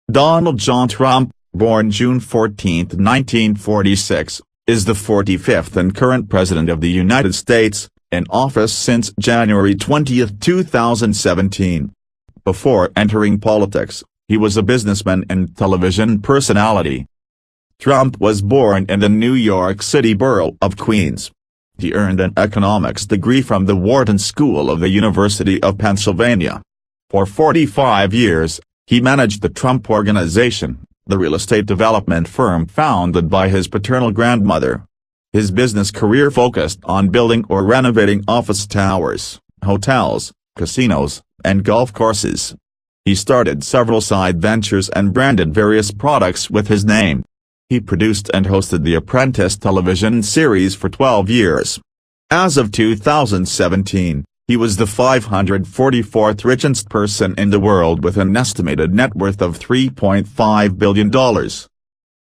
Donald John Trump, born June 14, 1946, is the 45th and current President of the United States, in office since January 20, 2017. Before entering politics, he was a businessman and television personality. Trump was born in the New York City borough of Queens. He earned an economics degree from the Wharton School of the University of Pennsylvania. For 45 years, he managed the Trump Organization, the real estate development firm founded by his paternal grandmother. His business career focused on building or renovating office towers, hotels, casinos, and golf courses. He started several side ventures and branded various products with his name. He produced and hosted the Apprentice television series for 12 years. As of 2017, he was the 544th richest person in the world with an estimated net worth of $3.5 billion.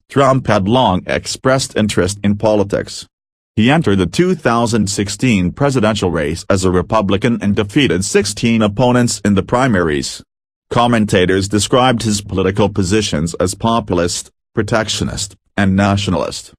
Trump had long expressed interest in politics. He entered the 2016 presidential race as a Republican and defeated 16 opponents in the primaries. Commentators described his political positions as populist, protectionist, and nationalist.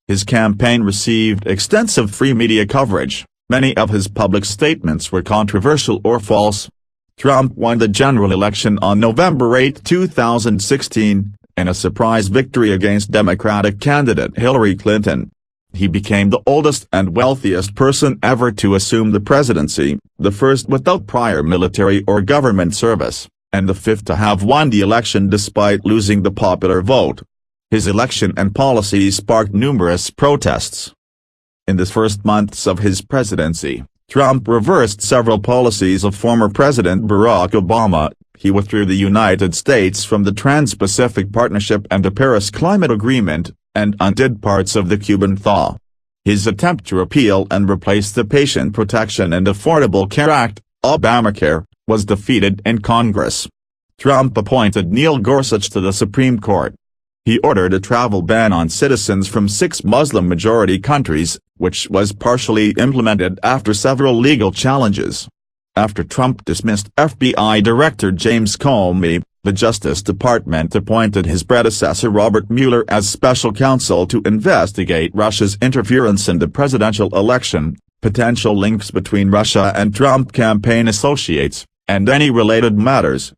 His campaign received extensive free media coverage. Many of his public statements were controversial or false. Trump won the general election on November 8, 2016, in a surprise victory against Democratic candidate Hillary Clinton. He became the oldest and wealthiest person ever to assume the presidency, the first without prior military or government service, and the fifth to have won the election despite losing the popular vote. His election and policies sparked numerous protests. In the first months of his presidency, Trump reversed several policies of former President Barack Obama. He withdrew the United States from the Trans-Pacific Partnership and the Paris Climate Agreement, and undid parts of the Cuban Thaw. His attempt to repeal and replace the Patient Protection and Affordable Care Act, Obamacare, was defeated in Congress. Trump appointed Neil Gorsuch to the Supreme Court. He ordered a travel ban on citizens from 6 Muslim-majority countries, which was partially implemented after several legal challenges. After Trump dismissed FBI Director James Comey, the Justice Department appointed his predecessor Robert Mueller as special counsel to investigate Russia's interference in the presidential election, potential links between Russia and Trump campaign associates, and any related matters.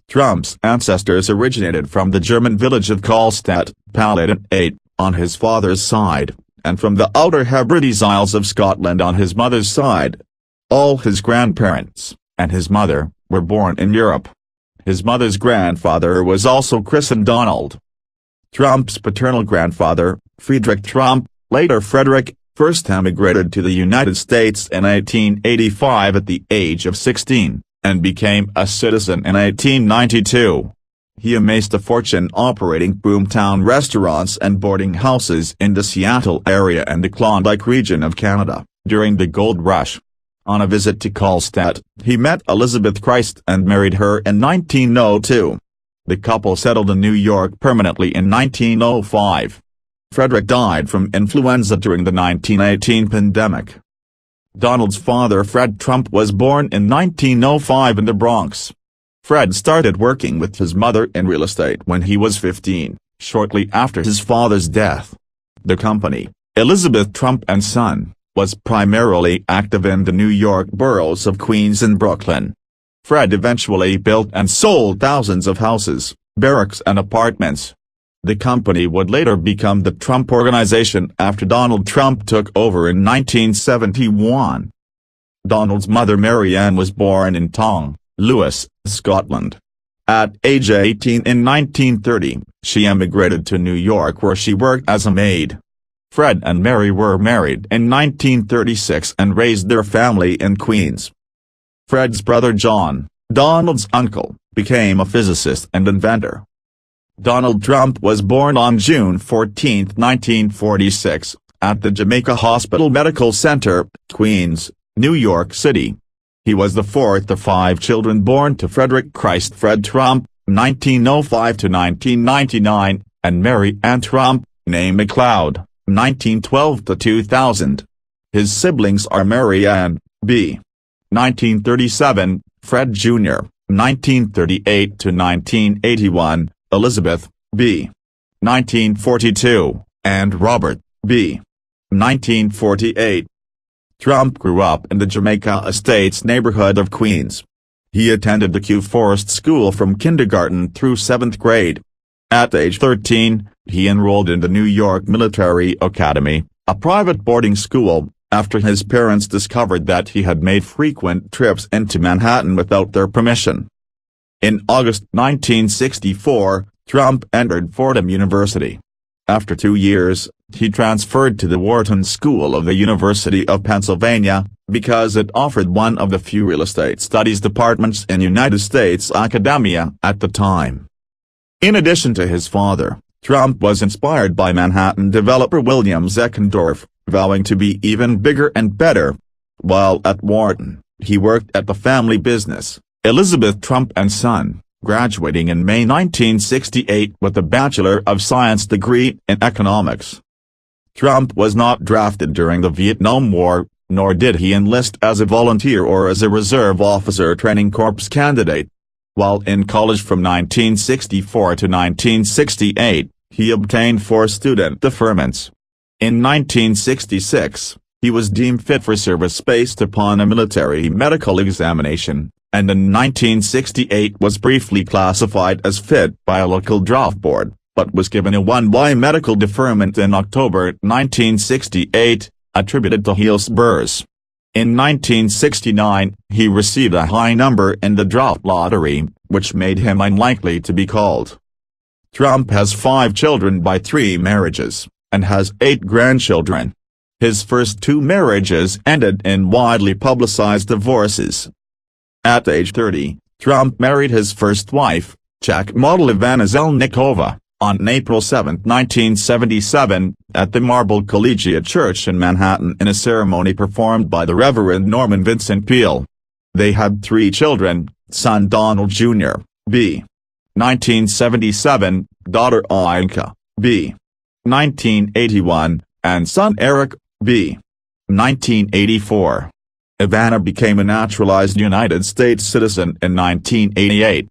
Trump's ancestors originated from the German village of Karlstadt, Palatinate, on his father's side, and from the Outer Hebrides Isles of Scotland on his mother's side. All his grandparents, and his mother, were born in Europe. His mother's grandfather was also christened Donald. Trump's paternal grandfather, Friedrich Trump, later Frederick, first emigrated to the United States in 1885 at the age of 16. And became a citizen in 1892. He amassed a fortune operating boomtown restaurants and boarding houses in the Seattle area and the Klondike region of Canada, during the Gold Rush. On a visit to Karlstadt, he met Elizabeth Christ and married her in 1902. The couple settled in New York permanently in 1905. Frederick died from influenza during the 1918 pandemic. Donald's father Fred Trump was born in 1905 in the Bronx. Fred started working with his mother in real estate when he was 15, shortly after his father's death. The company, Elizabeth Trump & Son, was primarily active in the New York boroughs of Queens and Brooklyn. Fred eventually built and sold thousands of houses, barracks and apartments. The company would later become the Trump Organization after Donald Trump took over in 1971. Donald's mother Mary Ann was born in Tongue, Lewis, Scotland. At age 18 in 1930, she emigrated to New York where she worked as a maid. Fred and Mary were married in 1936 and raised their family in Queens. Fred's brother John, Donald's uncle, became a physicist and inventor. Donald Trump was born on June 14, 1946, at the Jamaica Hospital Medical Center, Queens, New York City. He was the fourth of 5 children born to Frederick Christ Fred Trump, 1905 to 1999, and Mary Ann Trump, née McLeod, 1912 to 2000. His siblings are Mary Ann, b. 1937, Fred Jr., 1938 to 1981, Elizabeth, b. 1942, and Robert, b. 1948. Trump grew up in the Jamaica Estates neighborhood of Queens. He attended the Wharton School from kindergarten through 7th grade. At age 13, he enrolled in the New York Military Academy, a private boarding school, after his parents discovered that he had made frequent trips into Manhattan without their permission. In August 1964, Trump entered Fordham University. After 2 years, he transferred to the Wharton School of the University of Pennsylvania, because it offered one of the few real estate studies departments in United States academia at the time. In addition to his father, Trump was inspired by Manhattan developer William Zeckendorf, vowing to be even bigger and better. While at Wharton, he worked at the family business, Elizabeth Trump and Son, graduating in May 1968 with a Bachelor of Science degree in economics. Trump was not drafted during the Vietnam War, nor did he enlist as a volunteer or as a reserve officer training corps candidate. While in college from 1964 to 1968, he obtained 4 student deferments. In 1966, he was deemed fit for service based upon a military medical examination, and in 1968 was briefly classified as fit by a local draft board, but was given a 1Y medical deferment in October 1968, attributed to heel spurs. In 1969, he received a high number in the draft lottery, which made him unlikely to be called. Trump has 5 children by 3 marriages, and has 8 grandchildren. His first 2 marriages ended in widely publicized divorces. At age 30, Trump married his first wife, Czech model Ivana Zelníková, on April 7, 1977, at the Marble Collegiate Church in Manhattan in a ceremony performed by the Reverend Norman Vincent Peale. They had 3 children, son Donald Jr., b. 1977, daughter Ainka, b. 1981, and son Eric, b. 1984. Ivana became a naturalized United States citizen in 1988.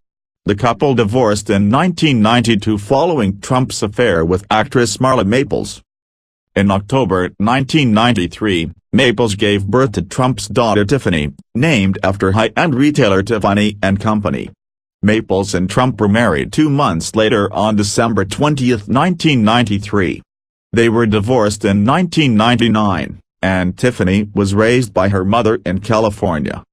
The couple divorced in 1992 following Trump's affair with actress Marla Maples. In October 1993, Maples gave birth to Trump's daughter Tiffany, named after high-end retailer Tiffany & Company. Maples and Trump were married 2 months later on December 20, 1993. They were divorced in 1999, and Tiffany was raised by her mother in California.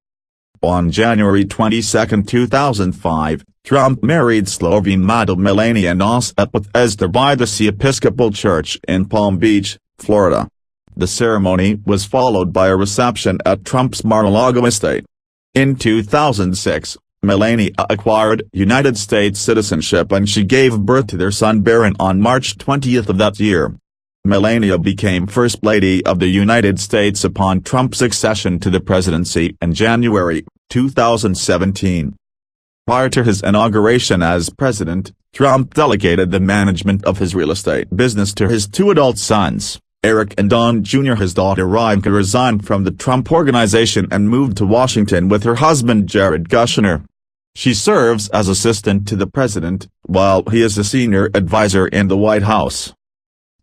On January 22, 2005, Trump married Slovene model Melania Nosat with Esther by the Sea Episcopal Church in Palm Beach, Florida. The ceremony was followed by a reception at Trump's Mar-a-Lago estate. In 2006, Melania acquired United States citizenship and she gave birth to their son Barron on March 20 of that year. Melania became First Lady of the United States upon Trump's accession to the presidency in January 2017. Prior to his inauguration as president, Trump delegated the management of his real estate business to his 2 adult sons, Eric and Don Jr. His daughter Rivka resigned from the Trump Organization and moved to Washington with her husband Jared Kushner. She serves as assistant to the president, while he is a senior advisor in the White House.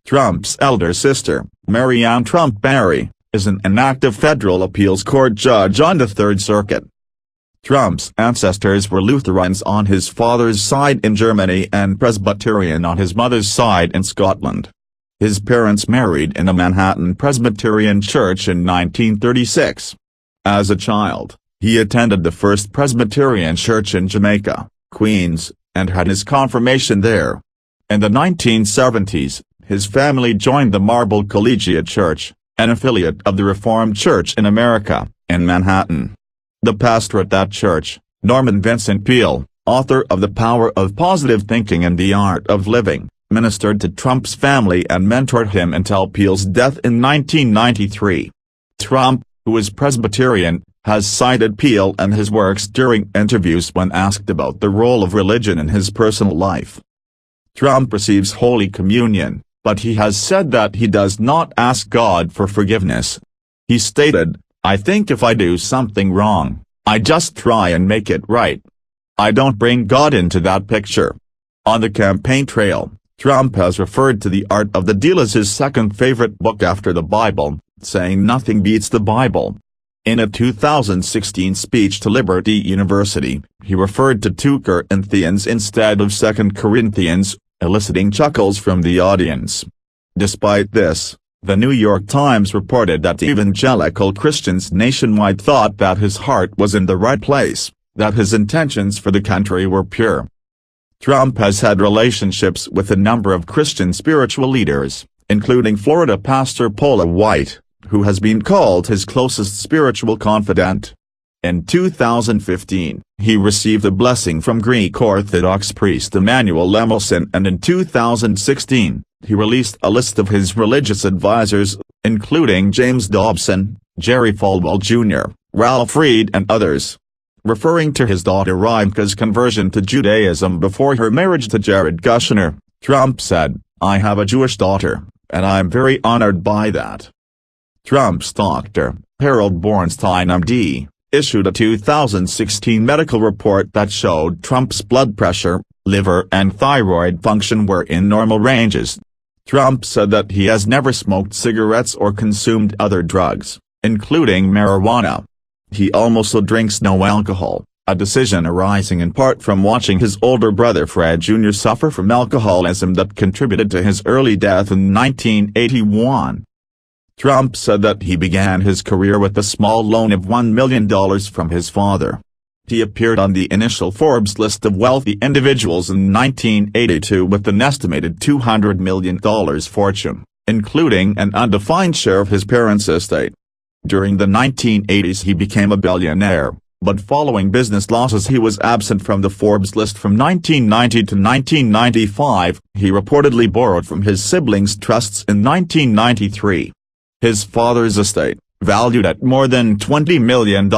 Trump's elder sister, Marianne Trump Barry, is an inactive federal appeals court judge on the Third Circuit. Trump's ancestors were Lutherans on his father's side in Germany and Presbyterian on his mother's side in Scotland. His parents married in a Manhattan Presbyterian church in 1936. As a child, he attended the First Presbyterian Church in Jamaica, Queens, and had his confirmation there. In the 1970s, his family joined the Marble Collegiate Church, an affiliate of the Reformed Church in America, in Manhattan. The pastor at that church, Norman Vincent Peale, author of The Power of Positive Thinking and the Art of Living, ministered to Trump's family and mentored him until Peale's death in 1993. Trump, who is Presbyterian, has cited Peale and his works during interviews when asked about the role of religion in his personal life. Trump receives Holy Communion, but he has said that he does not ask God for forgiveness. He stated, "I think if I do something wrong, I just try and make it right. I don't bring God into that picture." On the campaign trail, Trump has referred to The Art of the Deal as his second favorite book after the Bible, saying nothing beats the Bible. In a 2016 speech to Liberty University, he referred to 2 Corinthians instead of 2 Corinthians, eliciting chuckles from the audience. Despite this, the New York Times reported that evangelical Christians nationwide thought that his heart was in the right place, that his intentions for the country were pure. Trump has had relationships with a number of Christian spiritual leaders, including Florida pastor Paula White, who has been called his closest spiritual confidant. In 2015, he received a blessing from Greek Orthodox priest Emanuel Lemelson, and in 2016, he released a list of his religious advisors, including James Dobson, Jerry Falwell Jr., Ralph Reed and others. Referring to his daughter Rivka's conversion to Judaism before her marriage to Jared Kushner, Trump said, "I have a Jewish daughter, and I'm very honored by that." Trump's doctor, Harold Bornstein MD, issued a 2016 medical report that showed Trump's blood pressure, liver and thyroid function were in normal ranges. Trump said that he has never smoked cigarettes or consumed other drugs, including marijuana. He also drinks no alcohol, a decision arising in part from watching his older brother Fred Jr. suffer from alcoholism that contributed to his early death in 1981. Trump said that he began his career with a small loan of $1 million from his father. He appeared on the initial Forbes list of wealthy individuals in 1982 with an estimated $200 million fortune, including an undefined share of his parents' estate. During the 1980s he became a billionaire, but following business losses he was absent from the Forbes list from 1990 to 1995. He reportedly borrowed from his siblings' trusts in 1993. His father's estate, valued at more than $20 million,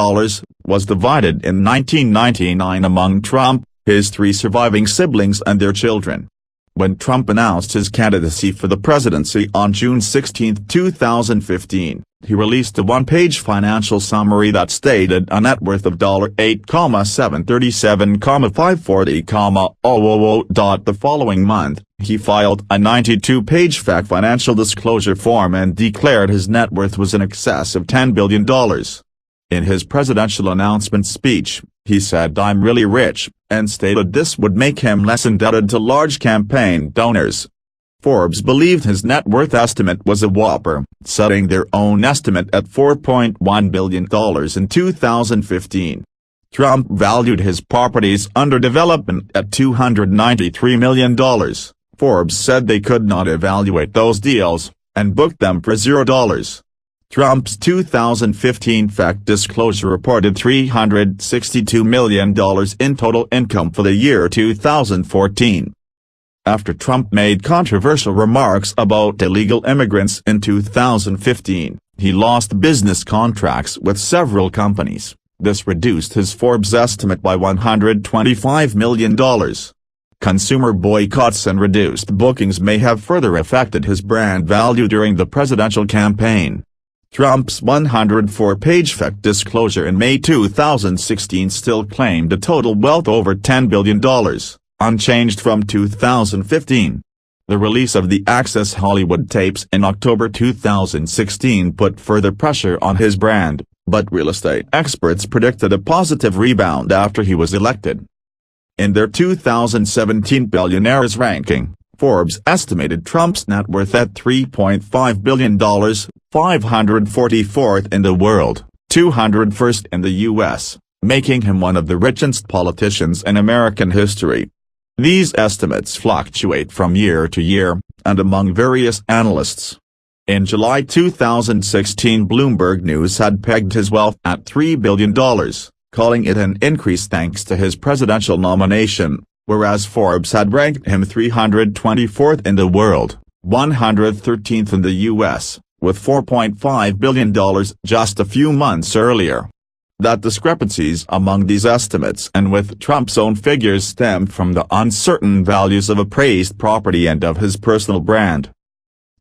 was divided in 1999 among Trump, his 3 surviving siblings and their children. When Trump announced his candidacy for the presidency on June 16, 2015, he released a one-page financial summary that stated a net worth of $8,737,540,000. The following month, he filed a 92-page fact financial disclosure form and declared his net worth was in excess of $10 billion. In his presidential announcement speech, he said, "I'm really rich," and stated this would make him less indebted to large campaign donors. Forbes believed his net worth estimate was a whopper, setting their own estimate at $4.1 billion in 2015. Trump valued his properties under development at $293 million. Forbes said they could not evaluate those deals, and booked them for $0. Trump's 2015 fact disclosure reported $362 million in total income for the year 2014. After Trump made controversial remarks about illegal immigrants in 2015, he lost business contracts with several companies. This reduced his Forbes estimate by $125 million. Consumer boycotts and reduced bookings may have further affected his brand value during the presidential campaign. Trump's 104-page fact disclosure in May 2016 still claimed a total wealth over $10 billion, unchanged from 2015. The release of the Access Hollywood tapes in October 2016 put further pressure on his brand, but real estate experts predicted a positive rebound after he was elected. In their 2017 billionaires ranking, Forbes estimated Trump's net worth at $3.5 billion, 544th in the world, 201st in the U.S., making him one of the richest politicians in American history. These estimates fluctuate from year to year, and among various analysts. In July 2016 Bloomberg News had pegged his wealth at $3 billion, calling it an increase thanks to his presidential nomination, whereas Forbes had ranked him 324th in the world, 113th in the U.S., with $4.5 billion just a few months earlier. That discrepancies among these estimates and with Trump's own figures stem from the uncertain values of appraised property and of his personal brand.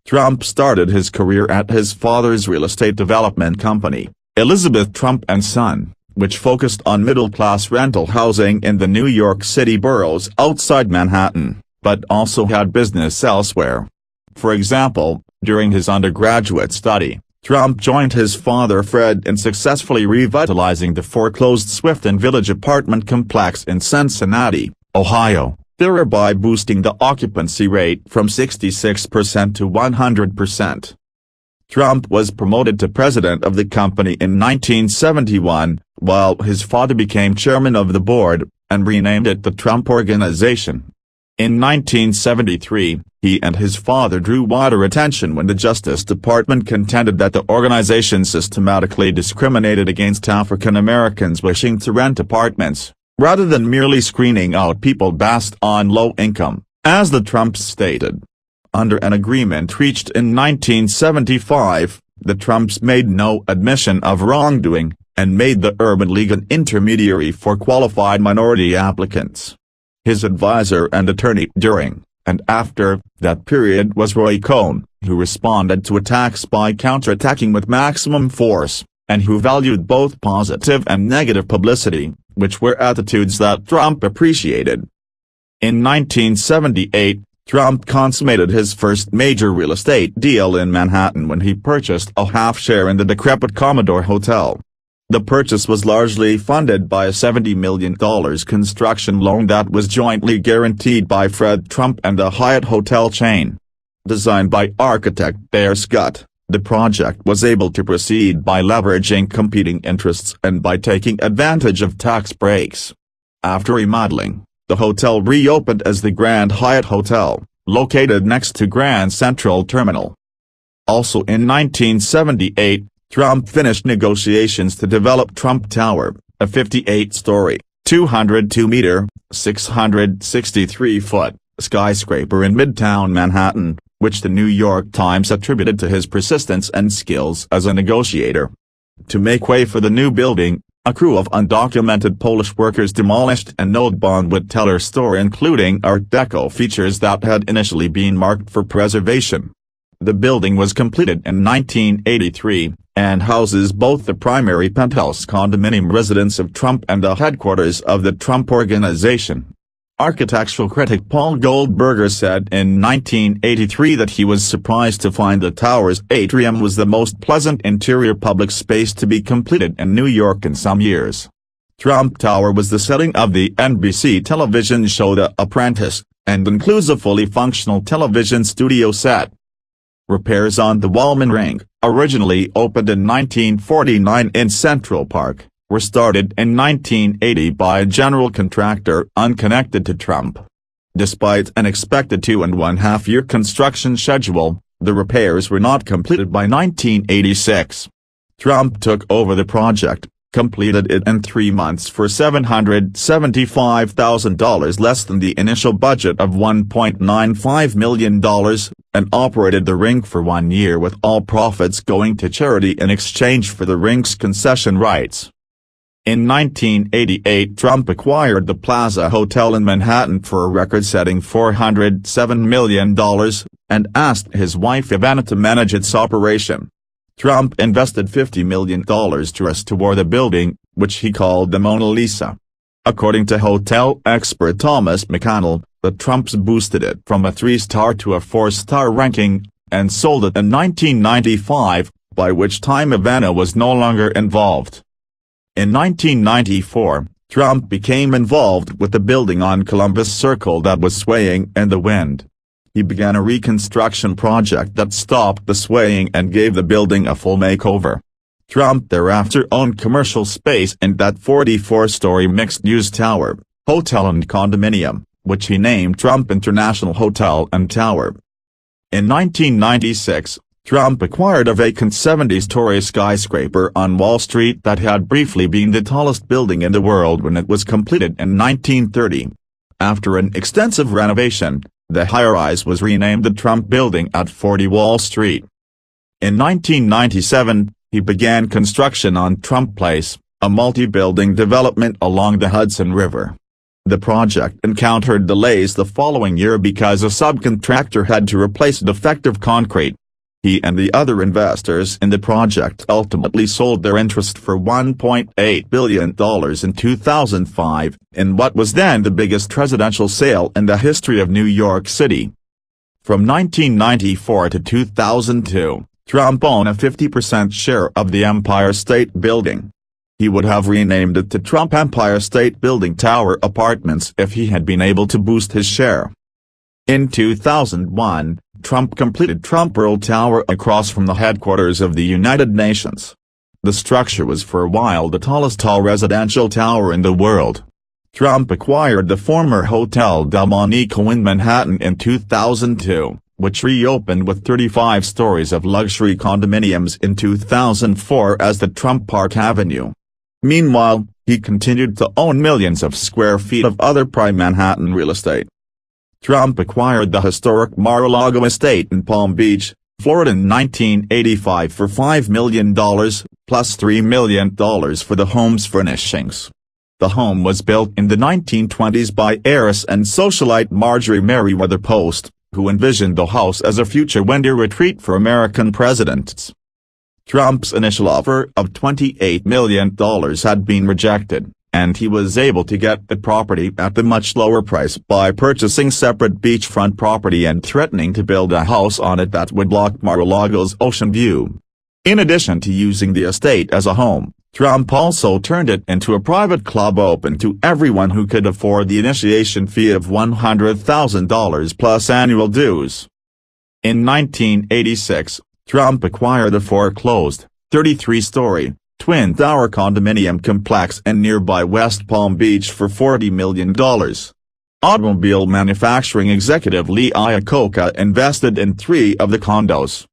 Trump started his career at his father's real estate development company, Elizabeth Trump & Son, which focused on middle-class rental housing in the New York City boroughs outside Manhattan, but also had business elsewhere. For example, during his undergraduate study, Trump joined his father Fred in successfully revitalizing the foreclosed Swift and Village apartment complex in Cincinnati, Ohio, thereby boosting the occupancy rate from 66% to 100%. Trump was promoted to president of the company in 1971, while his father became chairman of the board, and renamed it the Trump Organization. In 1973, he and his father drew wider attention when the Justice Department contended that the organization systematically discriminated against African Americans wishing to rent apartments, rather than merely screening out people based on low income, as the Trumps stated. Under an agreement reached in 1975, the Trumps made no admission of wrongdoing, and made the Urban League an intermediary for qualified minority applicants. His advisor and attorney during and after that period was Roy Cohn, who responded to attacks by counterattacking with maximum force, and who valued both positive and negative publicity, which were attitudes that Trump appreciated. In 1978, Trump consummated his first major real estate deal in Manhattan when he purchased a half-share in the decrepit Commodore Hotel. The purchase was largely funded by a $70 million construction loan that was jointly guaranteed by Fred Trump and the Hyatt hotel chain. Designed by architect Bear Scott, the project was able to proceed by leveraging competing interests and by taking advantage of tax breaks. After remodeling, the hotel reopened as the Grand Hyatt Hotel, located next to Grand Central Terminal. Also in 1978, Trump finished negotiations to develop Trump Tower, a 58-story, 202-meter, 663-foot, skyscraper in Midtown Manhattan, which the New York Times attributed to his persistence and skills as a negotiator. To make way for the new building, a crew of undocumented Polish workers demolished an old Bonwit Teller store including Art Deco features that had initially been marked for preservation. The building was completed in 1983, and houses both the primary penthouse condominium residence of Trump and the headquarters of the Trump Organization. Architectural critic Paul Goldberger said in 1983 that he was surprised to find the tower's atrium was the most pleasant interior public space to be completed in New York in some years. Trump Tower was the setting of the NBC television show The Apprentice, and includes a fully functional television studio set. Repairs on the Wallman Ring, originally opened in 1949 in Central Park, were started in 1980 by a general contractor unconnected to Trump. Despite an expected 2.5-year construction schedule, the repairs were not completed by 1986. Trump took over the project, completed it in 3 months for $775,000 less than the initial budget of $1.95 million, and operated the ring for 1 year with all profits going to charity in exchange for the ring's concession rights. In 1988 Trump acquired the Plaza Hotel in Manhattan for a record-setting $407 million, and asked his wife Ivana to manage its operation. Trump invested $50 million to restore the building, which he called the Mona Lisa. According to hotel expert Thomas McConnell, the Trumps boosted it from a 3-star to a 4-star ranking, and sold it in 1995, by which time Ivana was no longer involved. In 1994, Trump became involved with the building on Columbus Circle that was swaying in the wind. He began a reconstruction project that stopped the swaying and gave the building a full makeover. Trump thereafter owned commercial space in that 44-story mixed-use tower, hotel and condominium, which he named Trump International Hotel and Tower. In 1996, Trump acquired a vacant 70-story skyscraper on Wall Street that had briefly been the tallest building in the world when it was completed in 1930. After an extensive renovation, the high-rise was renamed the Trump Building at 40 Wall Street. In 1997, he began construction on Trump Place, a multi-building development along the Hudson River. The project encountered delays the following year because a subcontractor had to replace defective concrete. He and the other investors in the project ultimately sold their interest for $1.8 billion in 2005, in what was then the biggest residential sale in the history of New York City. From 1994 to 2002, Trump owned a 50% share of the Empire State Building. He would have renamed it to Trump Empire State Building Tower Apartments if he had been able to boost his share. In 2001, Trump completed Trump World Tower across from the headquarters of the United Nations. The structure was for a while the tallest tall residential tower in the world. Trump acquired the former Hotel Delmonico in Manhattan in 2002, which reopened with 35 stories of luxury condominiums in 2004 as the Trump Park Avenue. Meanwhile, he continued to own millions of square feet of other prime Manhattan real estate. Trump acquired the historic Mar-a-Lago estate in Palm Beach, Florida in 1985 for $5 million, plus $3 million for the home's furnishings. The home was built in the 1920s by heiress and socialite Marjorie Merriweather Post, who envisioned the house as a future winter retreat for American presidents. Trump's initial offer of $28 million had been rejected, and he was able to get the property at a much lower price by purchasing separate beachfront property and threatening to build a house on it that would block Mar-a-Lago's ocean view. In addition to using the estate as a home, Trump also turned it into a private club open to everyone who could afford the initiation fee of $100,000 plus annual dues. In 1986, Trump acquired a foreclosed, 33-story, twin-tower condominium complex in nearby West Palm Beach for $40 million. Automobile manufacturing executive Lee Iacocca invested in 3 of the condos.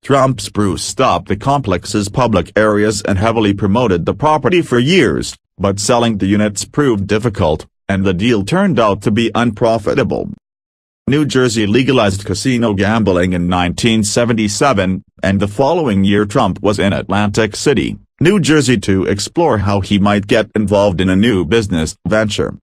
Trump spruced up the complex's public areas and heavily promoted the property for years, but selling the units proved difficult, and the deal turned out to be unprofitable. New Jersey legalized casino gambling in 1977, and the following year Trump was in Atlantic City, New Jersey to explore how he might get involved in a new business venture.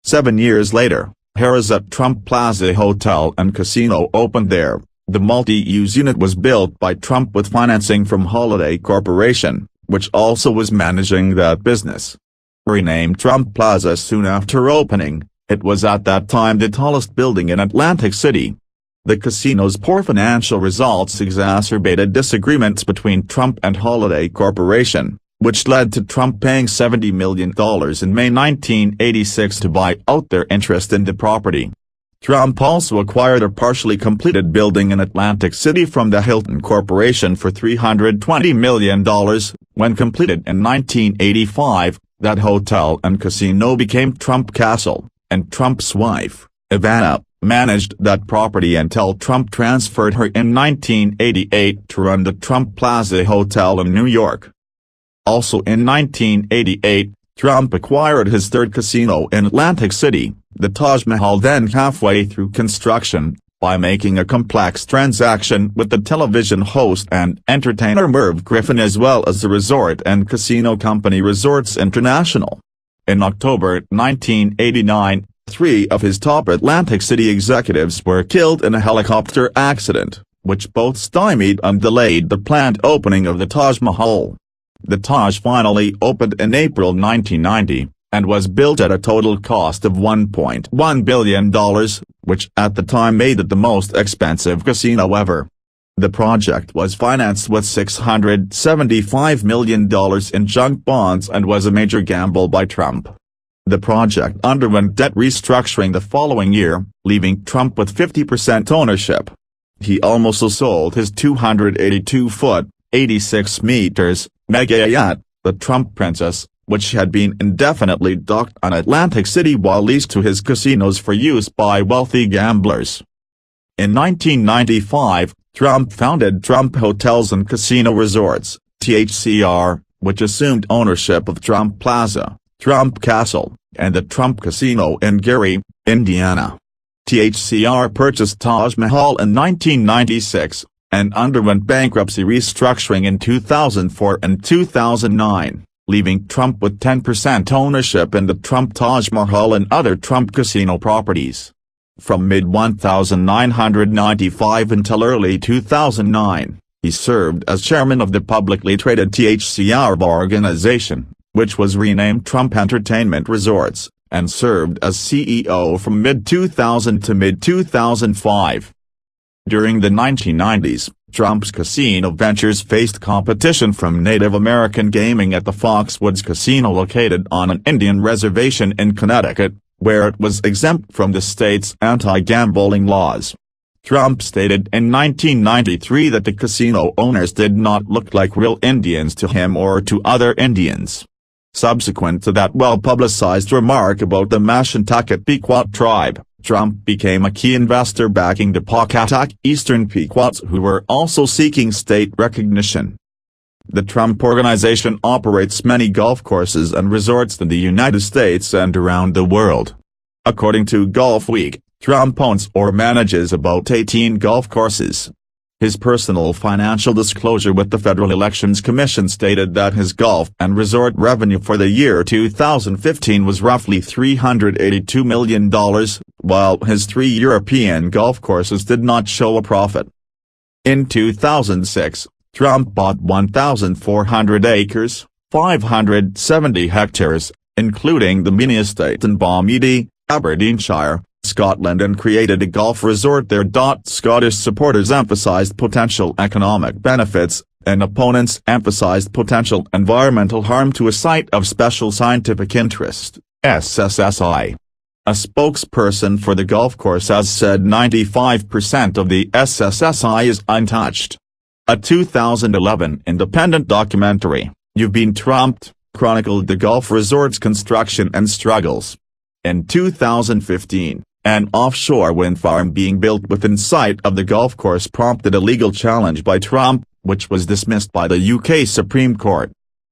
7 years later, Harrah's Trump Plaza Hotel and Casino opened there. The multi-use unit was built by Trump with financing from Holiday Corporation, which also was managing that business. Renamed Trump Plaza soon after opening, it was at that time the tallest building in Atlantic City. The casino's poor financial results exacerbated disagreements between Trump and Holiday Corporation, which led to Trump paying $70 million in May 1986 to buy out their interest in the property. Trump also acquired a partially completed building in Atlantic City from the Hilton Corporation for $320 million. When completed in 1985, that hotel and casino became Trump Castle, and Trump's wife, Ivana, managed that property until Trump transferred her in 1988 to run the Trump Plaza Hotel in New York. Also in 1988, Trump acquired his third casino in Atlantic City, the Taj Mahal, then halfway through construction, by making a complex transaction with the television host and entertainer Merv Griffin as well as the resort and casino company Resorts International. In October 1989, 3 of his top Atlantic City executives were killed in a helicopter accident, which both stymied and delayed the planned opening of the Taj Mahal. The Taj finally opened in April 1990, and was built at a total cost of $1.1 billion, which at the time made it the most expensive casino ever. The project was financed with $675 million in junk bonds and was a major gamble by Trump. The project underwent debt restructuring the following year, leaving Trump with 50% ownership. He also sold his 282-foot, 86 meters, mega yacht, the Trump Princess, which had been indefinitely docked on Atlantic City while leased to his casinos for use by wealthy gamblers. In 1995, Trump founded Trump Hotels and Casino Resorts, THCR, which assumed ownership of Trump Plaza, Trump Castle, and the Trump Casino in Gary, Indiana. THCR purchased Taj Mahal in 1996, and underwent bankruptcy restructuring in 2004 and 2009, leaving Trump with 10% ownership in the Trump Taj Mahal and other Trump casino properties. From mid-1995 until early 2009, He served as chairman of the publicly traded THC organization, which was renamed Trump Entertainment Resorts, and served as CEO from mid-2000 to mid-2005. During the 1990s, Trump's casino ventures faced competition from Native American gaming at the Foxwoods Casino located on an Indian reservation in Connecticut, where it was exempt from the state's anti-gambling laws. Trump stated in 1993 that the casino owners did not look like real Indians to him or to other Indians. Subsequent to that well-publicized remark about the Mashantucket Pequot tribe, Trump became a key investor backing the Pawcatuck Eastern Pequots who were also seeking state recognition. The Trump Organization operates many golf courses and resorts in the United States and around the world. According to Golf Week, Trump owns or manages about 18 golf courses. His personal financial disclosure with the Federal Elections Commission stated that his golf and resort revenue for the year 2015 was roughly $382 million, while his 3 European golf courses did not show a profit. In 2006, Trump bought 1,400 acres, 570 hectares, including the mini estate in Balmedy, Aberdeenshire, Scotland, and created a golf resort there. Scottish supporters emphasized potential economic benefits, and opponents emphasized potential environmental harm to a site of special scientific interest, SSSI. A spokesperson for the golf course has said 95% of the SSSI is untouched. A 2011 independent documentary, You've Been Trumped, chronicled the golf resort's construction and struggles. In 2015, an offshore wind farm being built within sight of the golf course prompted a legal challenge by Trump, which was dismissed by the UK Supreme Court.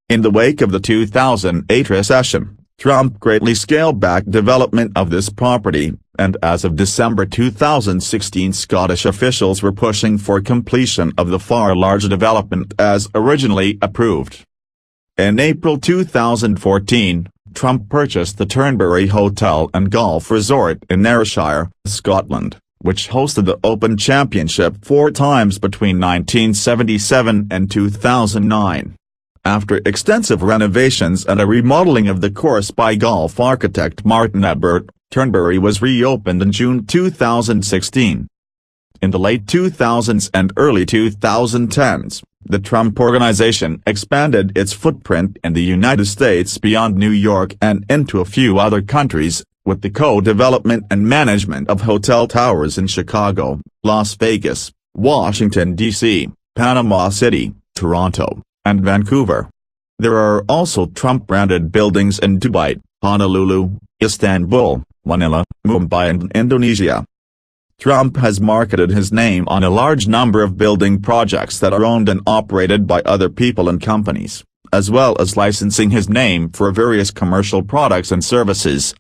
In the wake of the 2008 recession, Trump greatly scaled back development of this property, and as of December 2016 Scottish officials were pushing for completion of the far larger development as originally approved. In April 2014, Trump purchased the Turnberry Hotel and Golf Resort in Ayrshire, Scotland, which hosted the Open Championship 4 times between 1977 and 2009. After extensive renovations and a remodeling of the course by golf architect Martin Ebert, Turnberry was reopened in June 2016. In the late 2000s and early 2010s, the Trump Organization expanded its footprint in the United States beyond New York and into a few other countries, with the co-development and management of hotel towers in Chicago, Las Vegas, Washington, D.C., Panama City, Toronto, and Vancouver. There are also Trump-branded buildings in Dubai, Honolulu, Istanbul, Manila, Mumbai, and Indonesia. Trump has marketed his name on a large number of building projects that are owned and operated by other people and companies, as well as licensing his name for various commercial products and services.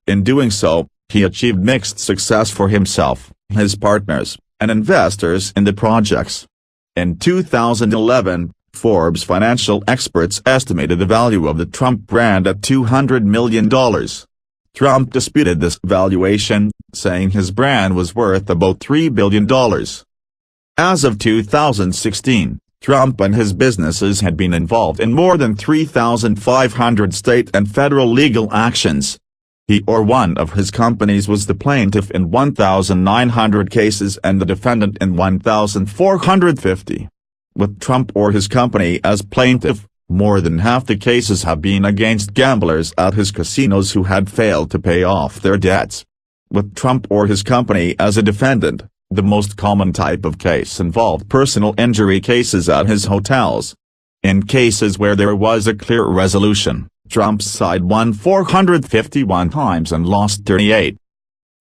In doing so, he achieved mixed success for himself, his partners, and investors in the projects. In 2011, Forbes financial experts estimated the value of the Trump brand at $200 million. Trump disputed this valuation, saying his brand was worth about $3 billion. As of 2016, Trump and his businesses had been involved in more than 3,500 state and federal legal actions. He or one of his companies was the plaintiff in 1,900 cases and the defendant in 1,450. With Trump or his company as plaintiff, more than half the cases have been against gamblers at his casinos who had failed to pay off their debts. With Trump or his company as a defendant, the most common type of case involved personal injury cases at his hotels. In cases where there was a clear resolution, Trump's side won 451 times and lost 38.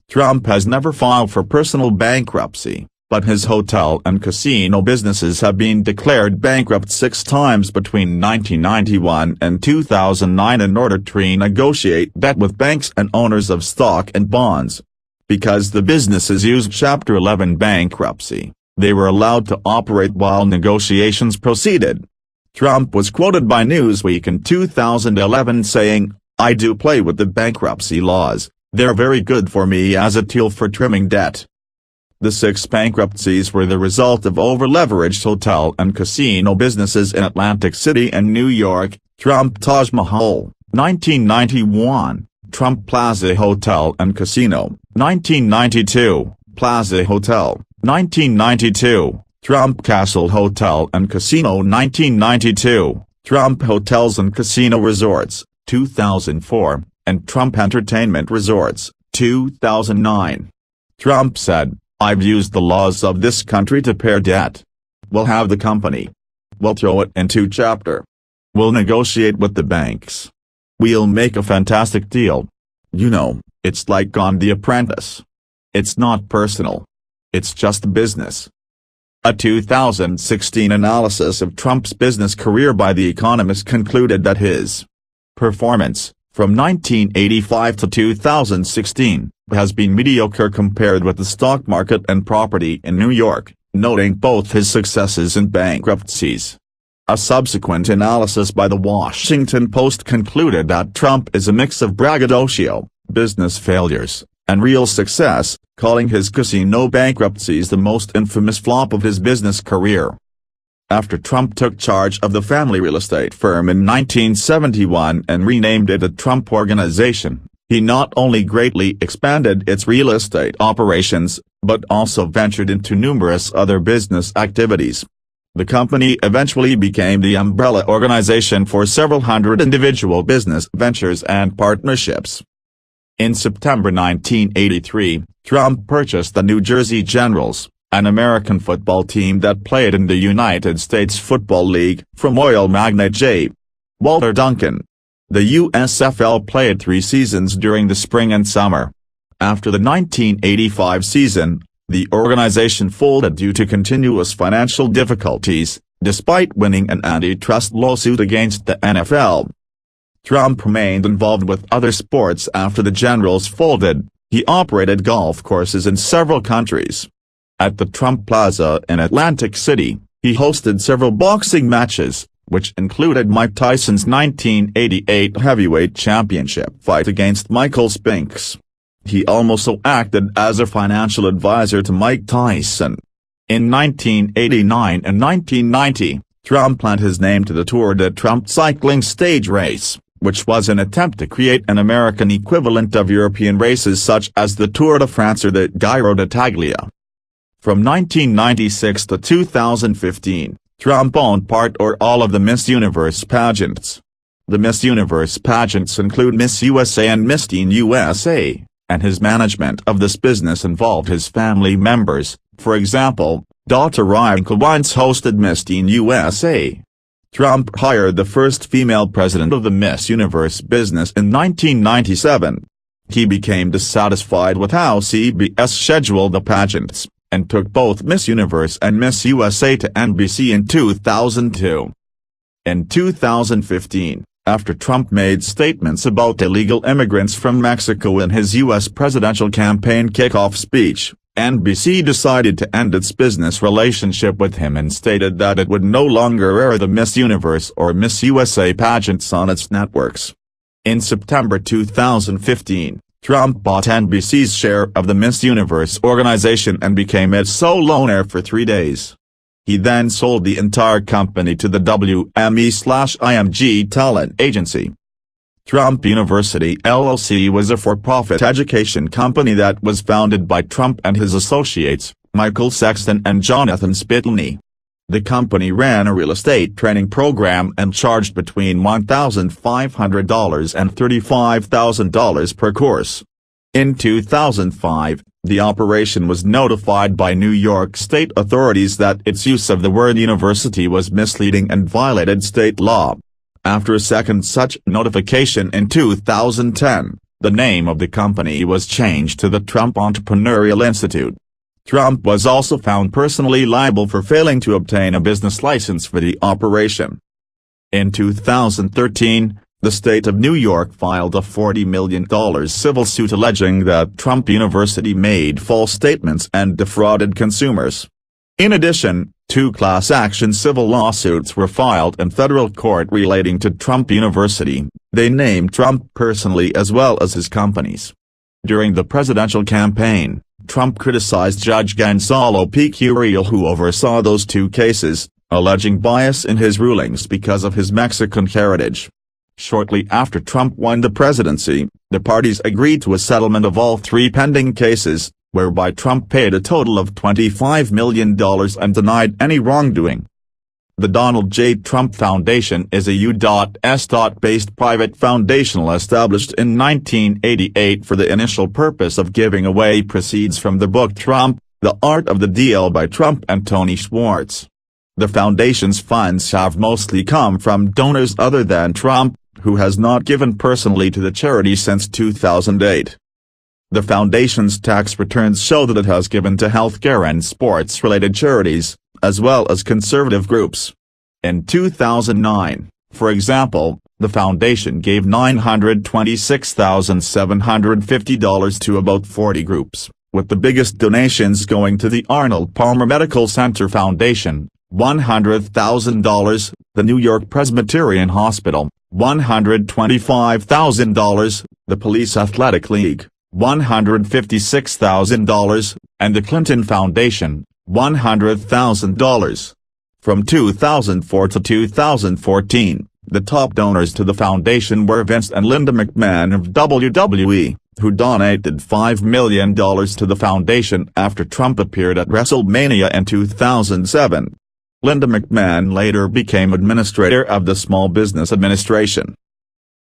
Trump has never filed for personal bankruptcy, but his hotel and casino businesses have been declared bankrupt 6 times between 1991 and 2009 in order to renegotiate debt with banks and owners of stock and bonds. Because the businesses used Chapter 11 bankruptcy, they were allowed to operate while negotiations proceeded. Trump was quoted by Newsweek in 2011 saying, "I do play with the bankruptcy laws, they're very good for me as a tool for trimming debt." The 6 bankruptcies were the result of over-leveraged hotel and casino businesses in Atlantic City and New York: Trump Taj Mahal, 1991, Trump Plaza Hotel and Casino, 1992, Plaza Hotel, 1992, Trump Castle Hotel and Casino, 1992, Trump Hotels and Casino Resorts, 2004, and Trump Entertainment Resorts, 2009. Trump said, "I've used the laws of this country to pay debt. We'll have the company. We'll throw it into chapter. We'll negotiate with the banks. We'll make a fantastic deal. You know, it's like on The Apprentice. It's not personal. It's just business." A 2016 analysis of Trump's business career by The Economist concluded that his performance, from 1985 to 2016, has been mediocre compared with the stock market and property in New York, noting both his successes and bankruptcies. A subsequent analysis by The Washington Post concluded that Trump is a mix of braggadocio, business failures, and real success, calling his casino bankruptcies the most infamous flop of his business career. After Trump took charge of the family real estate firm in 1971 and renamed it the Trump Organization, he not only greatly expanded its real estate operations, but also ventured into numerous other business activities. The company eventually became the umbrella organization for several hundred individual business ventures and partnerships. In September 1983, Trump purchased the New Jersey Generals, an American football team that played in the United States Football League, from oil magnate J. Walter Duncan. The USFL played 3 seasons during the spring and summer. After the 1985 season, the organization folded due to continuous financial difficulties, despite winning an antitrust lawsuit against the NFL. Trump remained involved with other sports after the Generals folded. He operated golf courses in several countries. At the Trump Plaza in Atlantic City, he hosted several boxing matches, which included Mike Tyson's 1988 heavyweight championship fight against Michael Spinks. He also acted as a financial advisor to Mike Tyson. In 1989 and 1990, Trump lent his name to the Tour de Trump cycling stage race, which was an attempt to create an American equivalent of European races such as the Tour de France or the Giro d'Italia. From 1996 to 2015, Trump owned part or all of the Miss Universe pageants. The Miss Universe pageants include Miss USA and Miss Teen USA, and his management of this business involved his family members. For example, daughter Ivanka once hosted Miss Teen USA. Trump hired the first female president of the Miss Universe business in 1997. He became dissatisfied with how CBS scheduled the pageants, and took both Miss Universe and Miss USA to NBC in 2002. In 2015, after Trump made statements about illegal immigrants from Mexico in his U.S. presidential campaign kickoff speech, NBC decided to end its business relationship with him and stated that it would no longer air the Miss Universe or Miss USA pageants on its networks. In September 2015, Trump bought NBC's share of the Miss Universe organization and became its sole owner for 3 days. He then sold the entire company to the WME/IMG talent agency. Trump University LLC was a for-profit education company that was founded by Trump and his associates, Michael Sexton and Jonathan Spitley. The company ran a real estate training program and charged between $1,500 and $35,000 per course. In 2005, the operation was notified by New York state authorities that its use of the word university was misleading and violated state law. After a second such notification in 2010, the name of the company was changed to the Trump Entrepreneurial Institute. Trump was also found personally liable for failing to obtain a business license for the operation. In 2013, the state of New York filed a $40 million civil suit alleging that Trump University made false statements and defrauded consumers. In addition, 2 class action civil lawsuits were filed in federal court relating to Trump University. They named Trump personally as well as his companies. During the presidential campaign, Trump criticized Judge Gonzalo P. Curiel, who oversaw those two cases, alleging bias in his rulings because of his Mexican heritage. Shortly after Trump won the presidency, the parties agreed to a settlement of all three pending cases, whereby Trump paid a total of $25 million and denied any wrongdoing. The Donald J. Trump Foundation is a U.S.-based private foundation established in 1988 for the initial purpose of giving away proceeds from the book Trump, The Art of the Deal by Trump and Tony Schwartz. The foundation's funds have mostly come from donors other than Trump, who has not given personally to the charity since 2008. The foundation's tax returns show that it has given to healthcare and sports-related charities, as well as conservative groups. In 2009, for example, the foundation gave $926,750 to about 40 groups, with the biggest donations going to the Arnold Palmer Medical Center Foundation, $100,000, the New York Presbyterian Hospital, $125,000, the Police Athletic League, $156,000, and the Clinton Foundation, $100,000. From 2004 to 2014, the top donors to the foundation were Vince and Linda McMahon of WWE, who donated $5 million to the foundation after Trump appeared at WrestleMania in 2007. Linda McMahon later became administrator of the Small Business Administration.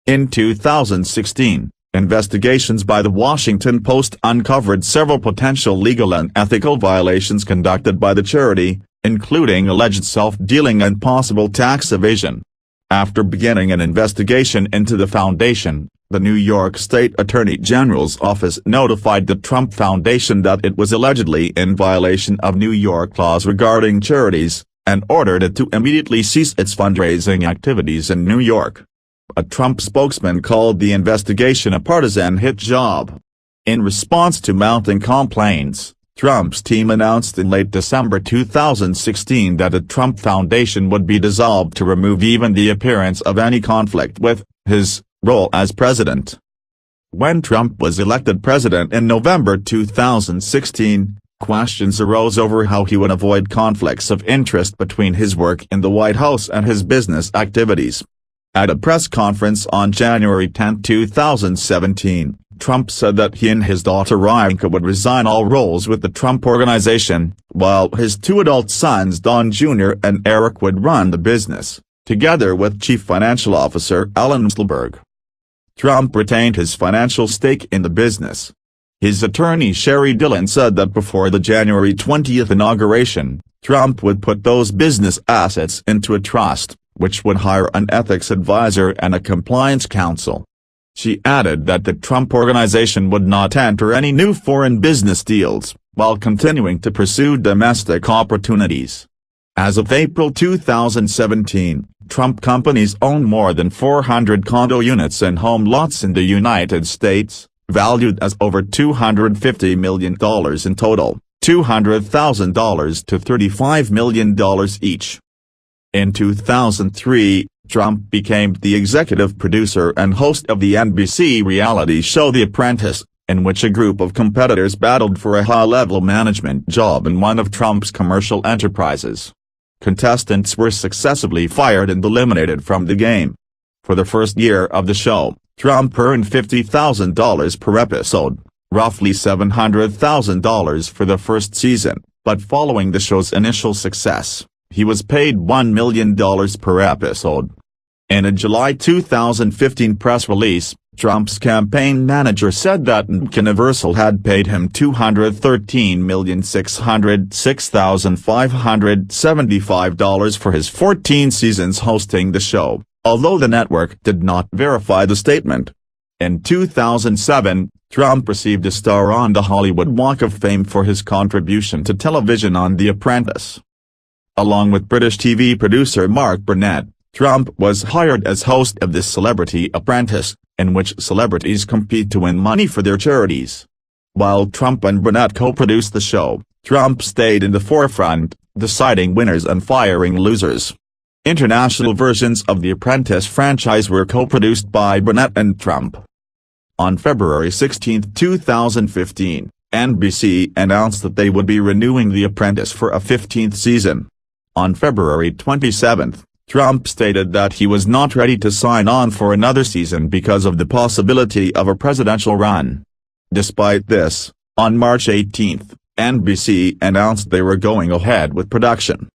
In 2016, investigations by the Washington Post uncovered several potential legal and ethical violations conducted by the charity, including alleged self-dealing and possible tax evasion. After beginning an investigation into the foundation, the New York State Attorney General's office notified the Trump Foundation that it was allegedly in violation of New York laws regarding charities, and ordered it to immediately cease its fundraising activities in New York. A Trump spokesman called the investigation a partisan hit job. In response to mounting complaints, Trump's team announced in late December 2016 that the Trump Foundation would be dissolved to remove even the appearance of any conflict with his role as president. When Trump was elected president in November 2016, questions arose over how he would avoid conflicts of interest between his work in the White House and his business activities. At a press conference on January 10, 2017, Trump said that he and his daughter Ivanka would resign all roles with the Trump Organization, while his two adult sons Don Jr. and Eric would run the business, together with Chief Financial Officer Alan Slberg. Trump retained his financial stake in the business. His attorney Sherry Dillon said that before the January 20 inauguration, Trump would put those business assets into a trust, which would hire an ethics advisor and a compliance counsel. She added that the Trump Organization would not enter any new foreign business deals, while continuing to pursue domestic opportunities. As of April 2017, Trump companies own more than 400 condo units and home lots in the United States, valued as over $250 million in total, $200,000 to $35 million each. In 2003, Trump became the executive producer and host of the NBC reality show The Apprentice, in which a group of competitors battled for a high-level management job in one of Trump's commercial enterprises. Contestants were successively fired and eliminated from the game. For the first year of the show, Trump earned $50,000 per episode, roughly $700,000 for the first season, but following the show's initial success, he was paid $1 million per episode. In a July 2015 press release, Trump's campaign manager said that Universal had paid him $213,606,575 for his 14 seasons hosting the show, although the network did not verify the statement. In 2007, Trump received a star on the Hollywood Walk of Fame for his contribution to television on The Apprentice. Along with British TV producer Mark Burnett, Trump was hired as host of The Celebrity Apprentice, in which celebrities compete to win money for their charities. While Trump and Burnett co-produced the show, Trump stayed in the forefront, deciding winners and firing losers. International versions of The Apprentice franchise were co-produced by Burnett and Trump. On February 16, 2015, NBC announced that they would be renewing The Apprentice for a 15th season. On February 27, Trump stated that he was not ready to sign on for another season because of the possibility of a presidential run. Despite this, on March 18, NBC announced they were going ahead with production.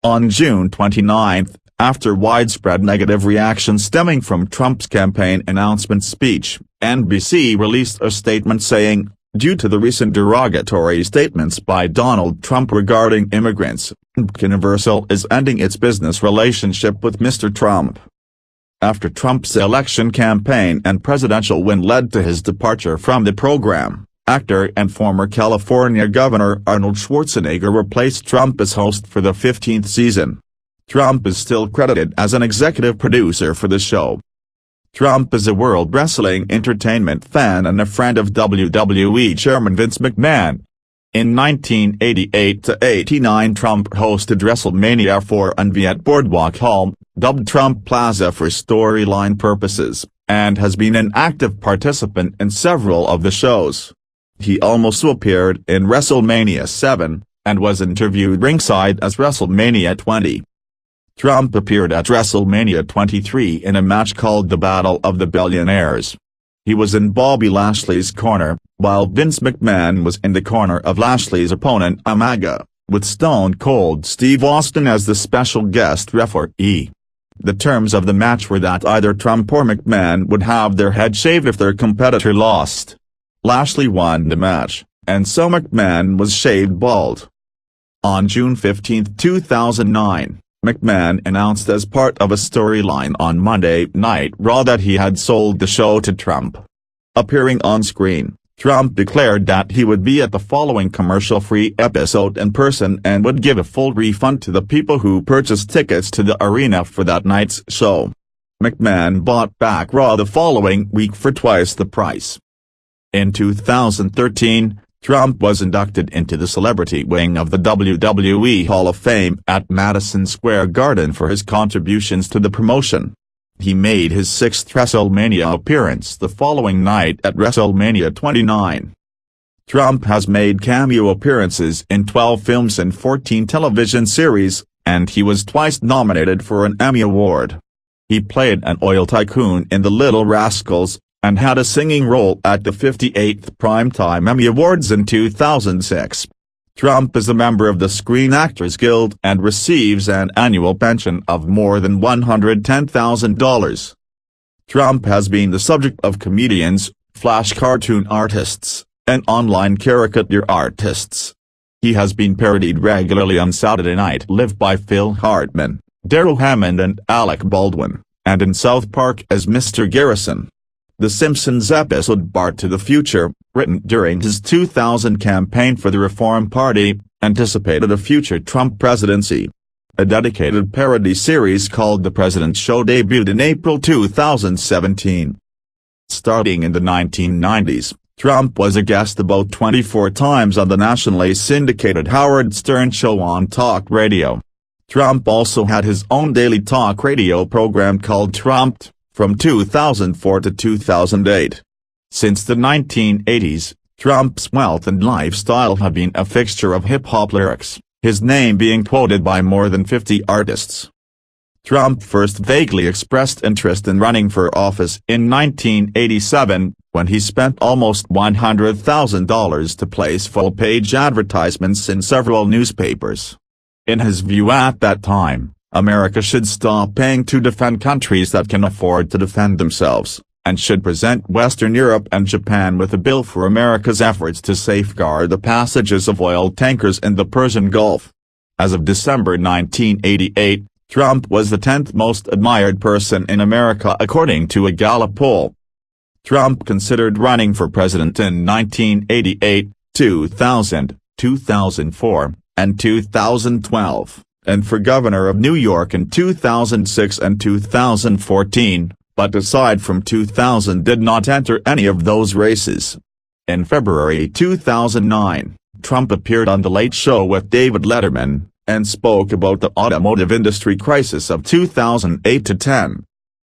On June 29, after widespread negative reaction stemming from Trump's campaign announcement speech, NBC released a statement saying, "Due to the recent derogatory statements by Donald Trump regarding immigrants, Universal is ending its business relationship with Mr. Trump." After Trump's election campaign and presidential win led to his departure from the program, actor and former California Governor Arnold Schwarzenegger replaced Trump as host for the 15th season. Trump is still credited as an executive producer for the show. Trump is a World Wrestling Entertainment fan and a friend of WWE Chairman Vince McMahon. In 1988–89 Trump hosted WrestleMania 4 at Boardwalk Hall, dubbed Trump Plaza for storyline purposes, and has been an active participant in several of the shows. He also appeared in WrestleMania 7, and was interviewed ringside as WrestleMania 20. Trump appeared at WrestleMania 23 in a match called the Battle of the Billionaires. He was in Bobby Lashley's corner, while Vince McMahon was in the corner of Lashley's opponent Umaga, with Stone Cold Steve Austin as the special guest referee. The terms of the match were that either Trump or McMahon would have their head shaved if their competitor lost. Lashley won the match, and so McMahon was shaved bald. On June 15, 2009, McMahon announced as part of a storyline on Monday Night Raw that he had sold the show to Trump. Appearing on screen, Trump declared that he would be at the following commercial-free episode in person and would give a full refund to the people who purchased tickets to the arena for that night's show. McMahon bought back Raw the following week for twice the price. In 2013, Trump was inducted into the celebrity wing of the WWE Hall of Fame at Madison Square Garden for his contributions to the promotion. He made his sixth WrestleMania appearance the following night at WrestleMania 29. Trump has made cameo appearances in 12 films and 14 television series, and he was twice nominated for an Emmy Award. He played an oil tycoon in The Little Rascals, and had a singing role at the 58th Primetime Emmy Awards in 2006. Trump is a member of the Screen Actors Guild and receives an annual pension of more than $110,000. Trump has been the subject of comedians, flash cartoon artists, and online caricature artists. He has been parodied regularly on Saturday Night Live by Phil Hartman, Darrell Hammond and Alec Baldwin, and in South Park as Mr. Garrison. The Simpsons episode Bart to the Future, written during his 2000 campaign for the Reform Party, anticipated a future Trump presidency. A dedicated parody series called The President Show debuted in April 2017. Starting in the 1990s, Trump was a guest about 24 times on the nationally syndicated Howard Stern Show on talk radio. Trump also had his own daily talk radio program called Trumped, from 2004 to 2008. Since the 1980s, Trump's wealth and lifestyle have been a fixture of hip-hop lyrics, his name being quoted by more than 50 artists. Trump first vaguely expressed interest in running for office in 1987, when he spent almost $100,000 to place full-page advertisements in several newspapers. In his view at that time, America should stop paying to defend countries that can afford to defend themselves, and should present Western Europe and Japan with a bill for America's efforts to safeguard the passages of oil tankers in the Persian Gulf. As of December 1988, Trump was the 10th most admired person in America according to a Gallup poll. Trump considered running for president in 1988, 2000, 2004, and 2012. And for governor of New York in 2006 and 2014, but aside from 2000 did not enter any of those races. In February 2009, Trump appeared on The Late Show with David Letterman, and spoke about the automotive industry crisis of 2008 to 10.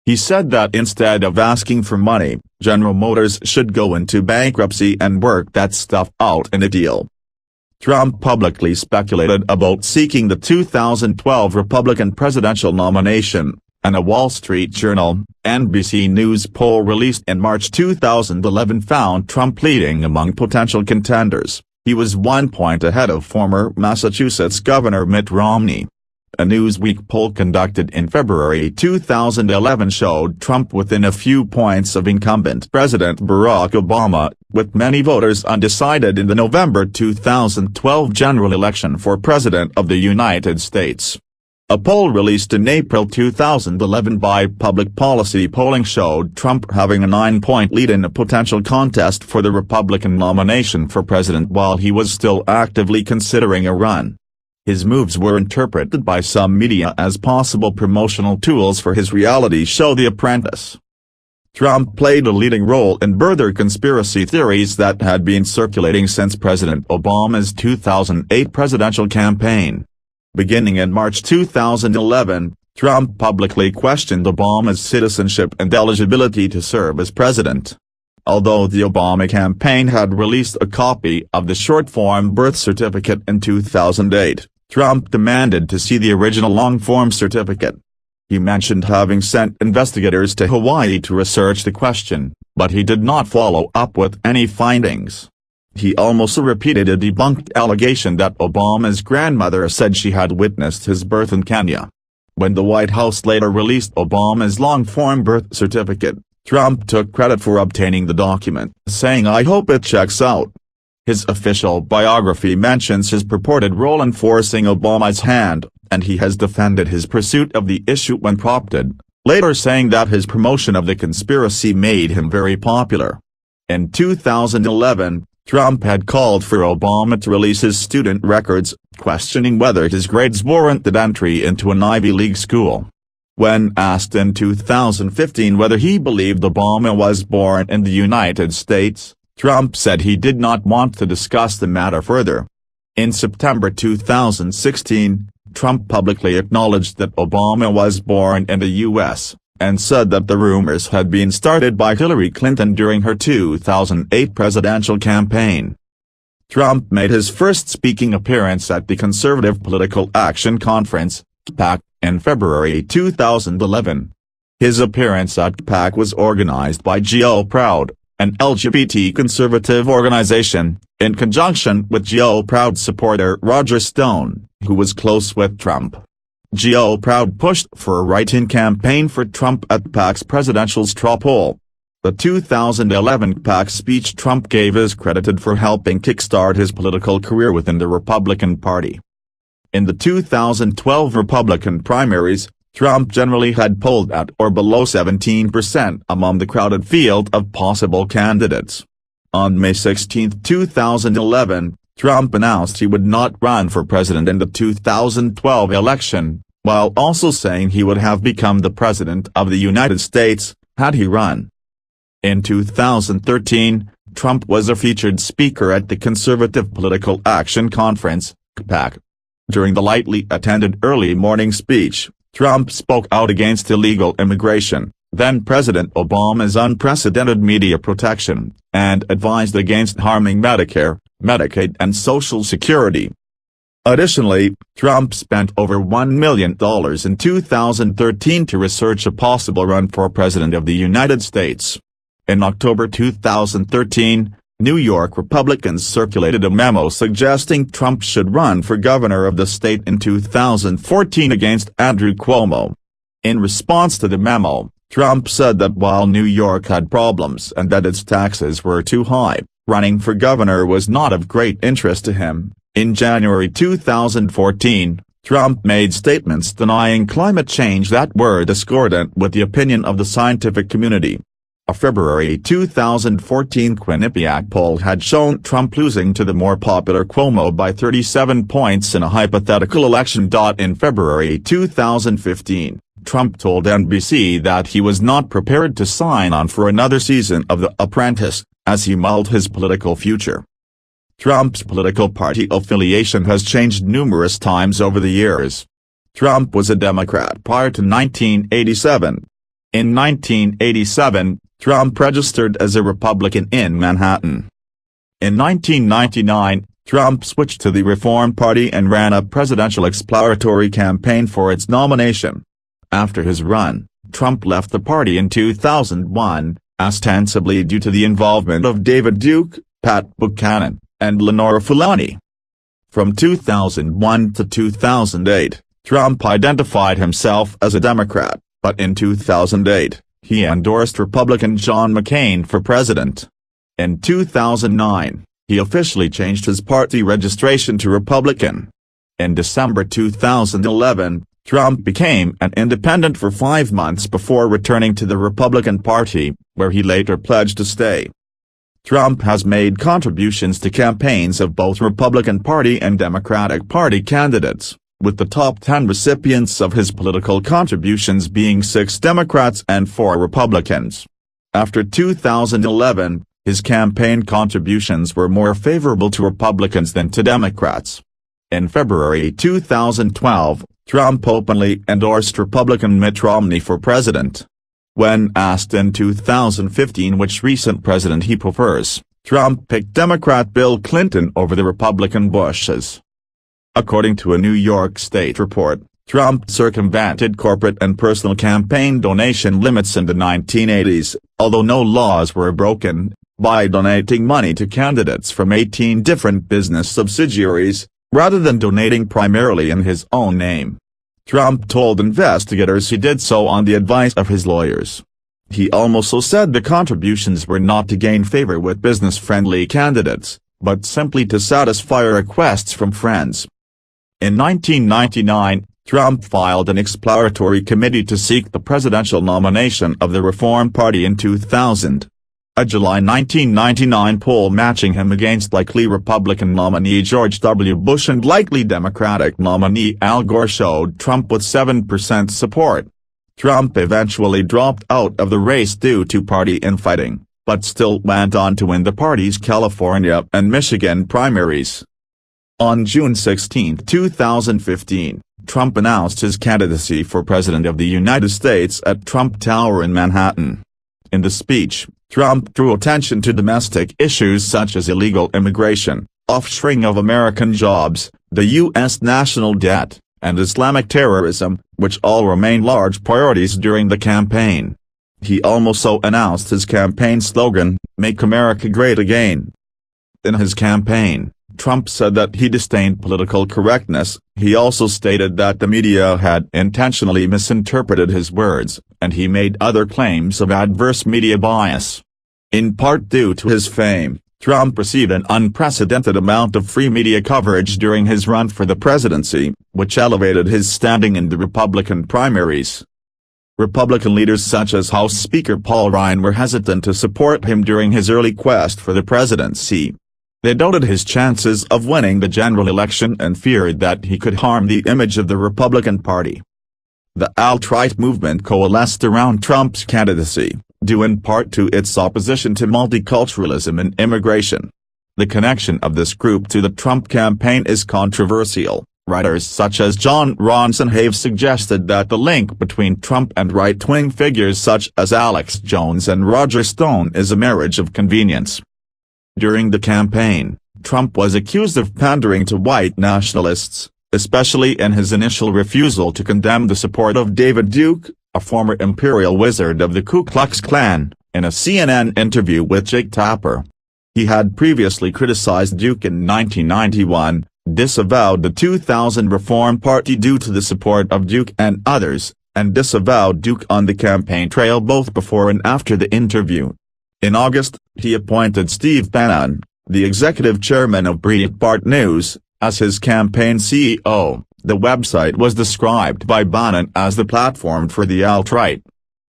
He said that instead of asking for money, General Motors should go into bankruptcy and work that stuff out in a deal. Trump publicly speculated about seeking the 2012 Republican presidential nomination, and a Wall Street Journal, NBC News poll released in March 2011 found Trump leading among potential contenders. He was 1 point ahead of former Massachusetts Governor Mitt Romney. A Newsweek poll conducted in February 2011 showed Trump within a few points of incumbent President Barack Obama, with many voters undecided in the November 2012 general election for President of the United States. A poll released in April 2011 by Public Policy Polling showed Trump having a 9-point lead in a potential contest for the Republican nomination for president while he was still actively considering a run. His moves were interpreted by some media as possible promotional tools for his reality show The Apprentice. Trump played a leading role in further conspiracy theories that had been circulating since President Obama's 2008 presidential campaign. Beginning in March 2011, Trump publicly questioned Obama's citizenship and eligibility to serve as president. Although the Obama campaign had released a copy of the short-form birth certificate in 2008, Trump demanded to see the original long-form certificate. He mentioned having sent investigators to Hawaii to research the question, but he did not follow up with any findings. He also repeated a debunked allegation that Obama's grandmother said she had witnessed his birth in Kenya. When the White House later released Obama's long-form birth certificate, Trump took credit for obtaining the document, saying, "I hope it checks out." His official biography mentions his purported role in forcing Obama's hand, and he has defended his pursuit of the issue when prompted, later saying that his promotion of the conspiracy made him very popular. In 2011, Trump had called for Obama to release his student records, questioning whether his grades warranted entry into an Ivy League school. When asked in 2015 whether he believed Obama was born in the United States, Trump said he did not want to discuss the matter further. In September 2016, Trump publicly acknowledged that Obama was born in the U.S., and said that the rumors had been started by Hillary Clinton during her 2008 presidential campaign. Trump made his first speaking appearance at the Conservative Political Action Conference, CPAC, in February 2011. His appearance at CPAC was organized by Go Proud, an LGBT conservative organization, in conjunction with Go Proud supporter Roger Stone, who was close with Trump. Go Proud pushed for a write-in campaign for Trump at CPAC's presidential straw poll. The 2011 CPAC speech Trump gave is credited for helping kickstart his political career within the Republican Party. In the 2012 Republican primaries, Trump generally had polled at or below 17% among the crowded field of possible candidates. On May 16, 2011, Trump announced he would not run for president in the 2012 election, while also saying he would have become the president of the United States, had he run. In 2013, Trump was a featured speaker at the Conservative Political Action Conference, CPAC. During the lightly attended early morning speech, Trump spoke out against illegal immigration, then President Obama's unprecedented media protection, and advised against harming Medicare, Medicaid and Social Security. Additionally, Trump spent over $1 million in 2013 to research a possible run for President of the United States. In October 2013, New York Republicans circulated a memo suggesting Trump should run for governor of the state in 2014 against Andrew Cuomo. In response to the memo, Trump said that while New York had problems and that its taxes were too high, running for governor was not of great interest to him. In January 2014, Trump made statements denying climate change that were discordant with the opinion of the scientific community. A February 2014 Quinnipiac poll had shown Trump losing to the more popular Cuomo by 37 points in a hypothetical election. In February 2015, Trump told NBC that he was not prepared to sign on for another season of The Apprentice, as he mulled his political future. Trump's political party affiliation has changed numerous times over the years. Trump was a Democrat prior to 1987. In 1987, Trump registered as a Republican in Manhattan. In 1999, Trump switched to the Reform Party and ran a presidential exploratory campaign for its nomination. After his run, Trump left the party in 2001, ostensibly due to the involvement of David Duke, Pat Buchanan, and Lenora Fulani. From 2001 to 2008, Trump identified himself as a Democrat, but in 2008, he endorsed Republican John McCain for president. In 2009, he officially changed his party registration to Republican. In December 2011, Trump became an independent for 5 months before returning to the Republican Party, where he later pledged to stay. Trump has made contributions to campaigns of both Republican Party and Democratic Party candidates, with the top 10 recipients of his political contributions being 6 Democrats and 4 Republicans. After 2011, his campaign contributions were more favorable to Republicans than to Democrats. In February 2012, Trump openly endorsed Republican Mitt Romney for president. When asked in 2015 which recent president he prefers, Trump picked Democrat Bill Clinton over the Republican Bushes. According to a New York State report, Trump circumvented corporate and personal campaign donation limits in the 1980s, although no laws were broken, by donating money to candidates from 18 different business subsidiaries, rather than donating primarily in his own name. Trump told investigators he did so on the advice of his lawyers. He also said the contributions were not to gain favor with business-friendly candidates, but simply to satisfy requests from friends. In 1999, Trump filed an exploratory committee to seek the presidential nomination of the Reform Party in 2000. A July 1999 poll matching him against likely Republican nominee George W. Bush and likely Democratic nominee Al Gore showed Trump with 7% support. Trump eventually dropped out of the race due to party infighting, but still went on to win the party's California and Michigan primaries. On June 16, 2015, Trump announced his candidacy for President of the United States at Trump Tower in Manhattan. In the speech, Trump drew attention to domestic issues such as illegal immigration, offshoring of American jobs, the U.S. national debt, and Islamic terrorism, which all remain large priorities during the campaign. He also announced his campaign slogan, "Make America Great Again." In his campaign, Trump said that he disdained political correctness. He also stated that the media had intentionally misinterpreted his words, and he made other claims of adverse media bias. In part due to his fame, Trump received an unprecedented amount of free media coverage during his run for the presidency, which elevated his standing in the Republican primaries. Republican leaders such as House Speaker Paul Ryan were hesitant to support him during his early quest for the presidency. They doubted his chances of winning the general election and feared that he could harm the image of the Republican Party. The alt-right movement coalesced around Trump's candidacy, due in part to its opposition to multiculturalism and immigration. The connection of this group to the Trump campaign is controversial. Writers such as John Ronson have suggested that the link between Trump and right-wing figures such as Alex Jones and Roger Stone is a marriage of convenience. During the campaign, Trump was accused of pandering to white nationalists, especially in his initial refusal to condemn the support of David Duke, a former imperial wizard of the Ku Klux Klan, in a CNN interview with Jake Tapper. He had previously criticized Duke in 1991, disavowed the 2000 Reform Party due to the support of Duke and others, and disavowed Duke on the campaign trail both before and after the interview. In August, he appointed Steve Bannon, the executive chairman of Breitbart News, as his campaign CEO. The website was described by Bannon as the platform for the alt-right.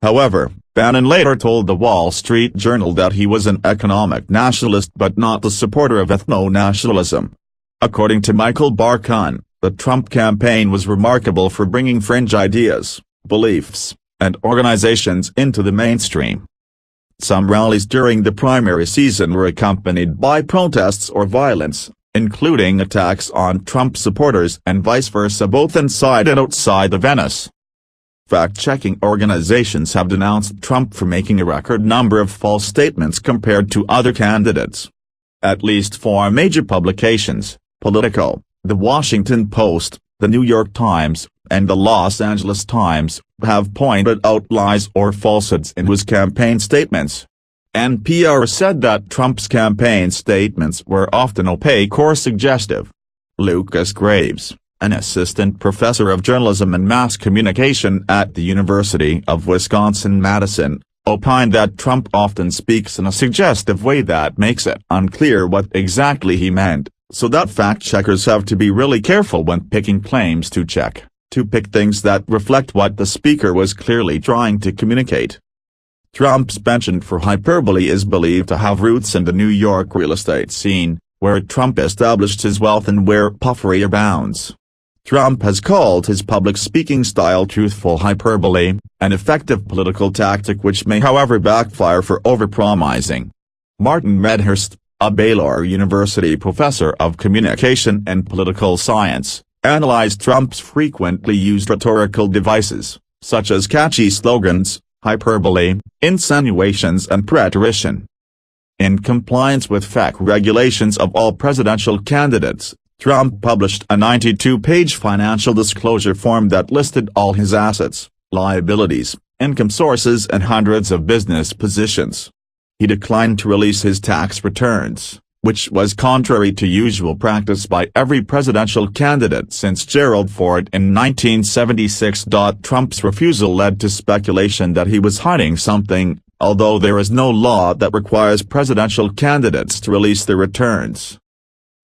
However, Bannon later told the Wall Street Journal that he was an economic nationalist but not a supporter of ethno-nationalism. According to Michael Barkun, the Trump campaign was remarkable for bringing fringe ideas, beliefs, and organizations into the mainstream. Some rallies during the primary season were accompanied by protests or violence, including attacks on Trump supporters and vice versa both inside and outside of Venice. Fact-checking organizations have denounced Trump for making a record number of false statements compared to other candidates. At least 4 major publications, Politico, The Washington Post, The New York Times, and The Los Angeles Times, have pointed out lies or falsehoods in his campaign statements. NPR said that Trump's campaign statements were often opaque or suggestive. Lucas Graves, an assistant professor of journalism and mass communication at the University of Wisconsin-Madison, opined that Trump often speaks in a suggestive way that makes it unclear what exactly he meant, so that fact-checkers have to be really careful when picking claims to pick things that reflect what the speaker was clearly trying to communicate. Trump's penchant for hyperbole is believed to have roots in the New York real estate scene, where Trump established his wealth and where puffery abounds. Trump has called his public speaking style truthful hyperbole, an effective political tactic which may however backfire for overpromising. Martin Medhurst, a Baylor University professor of communication and political science, analyzed Trump's frequently used rhetorical devices, such as catchy slogans, hyperbole, insinuations and preterition. In compliance with FEC regulations of all presidential candidates, Trump published a 92-page financial disclosure form that listed all his assets, liabilities, income sources and hundreds of business positions. He declined to release his tax returns, which was contrary to usual practice by every presidential candidate since Gerald Ford in 1976. Trump's refusal led to speculation that he was hiding something, although there is no law that requires presidential candidates to release their returns.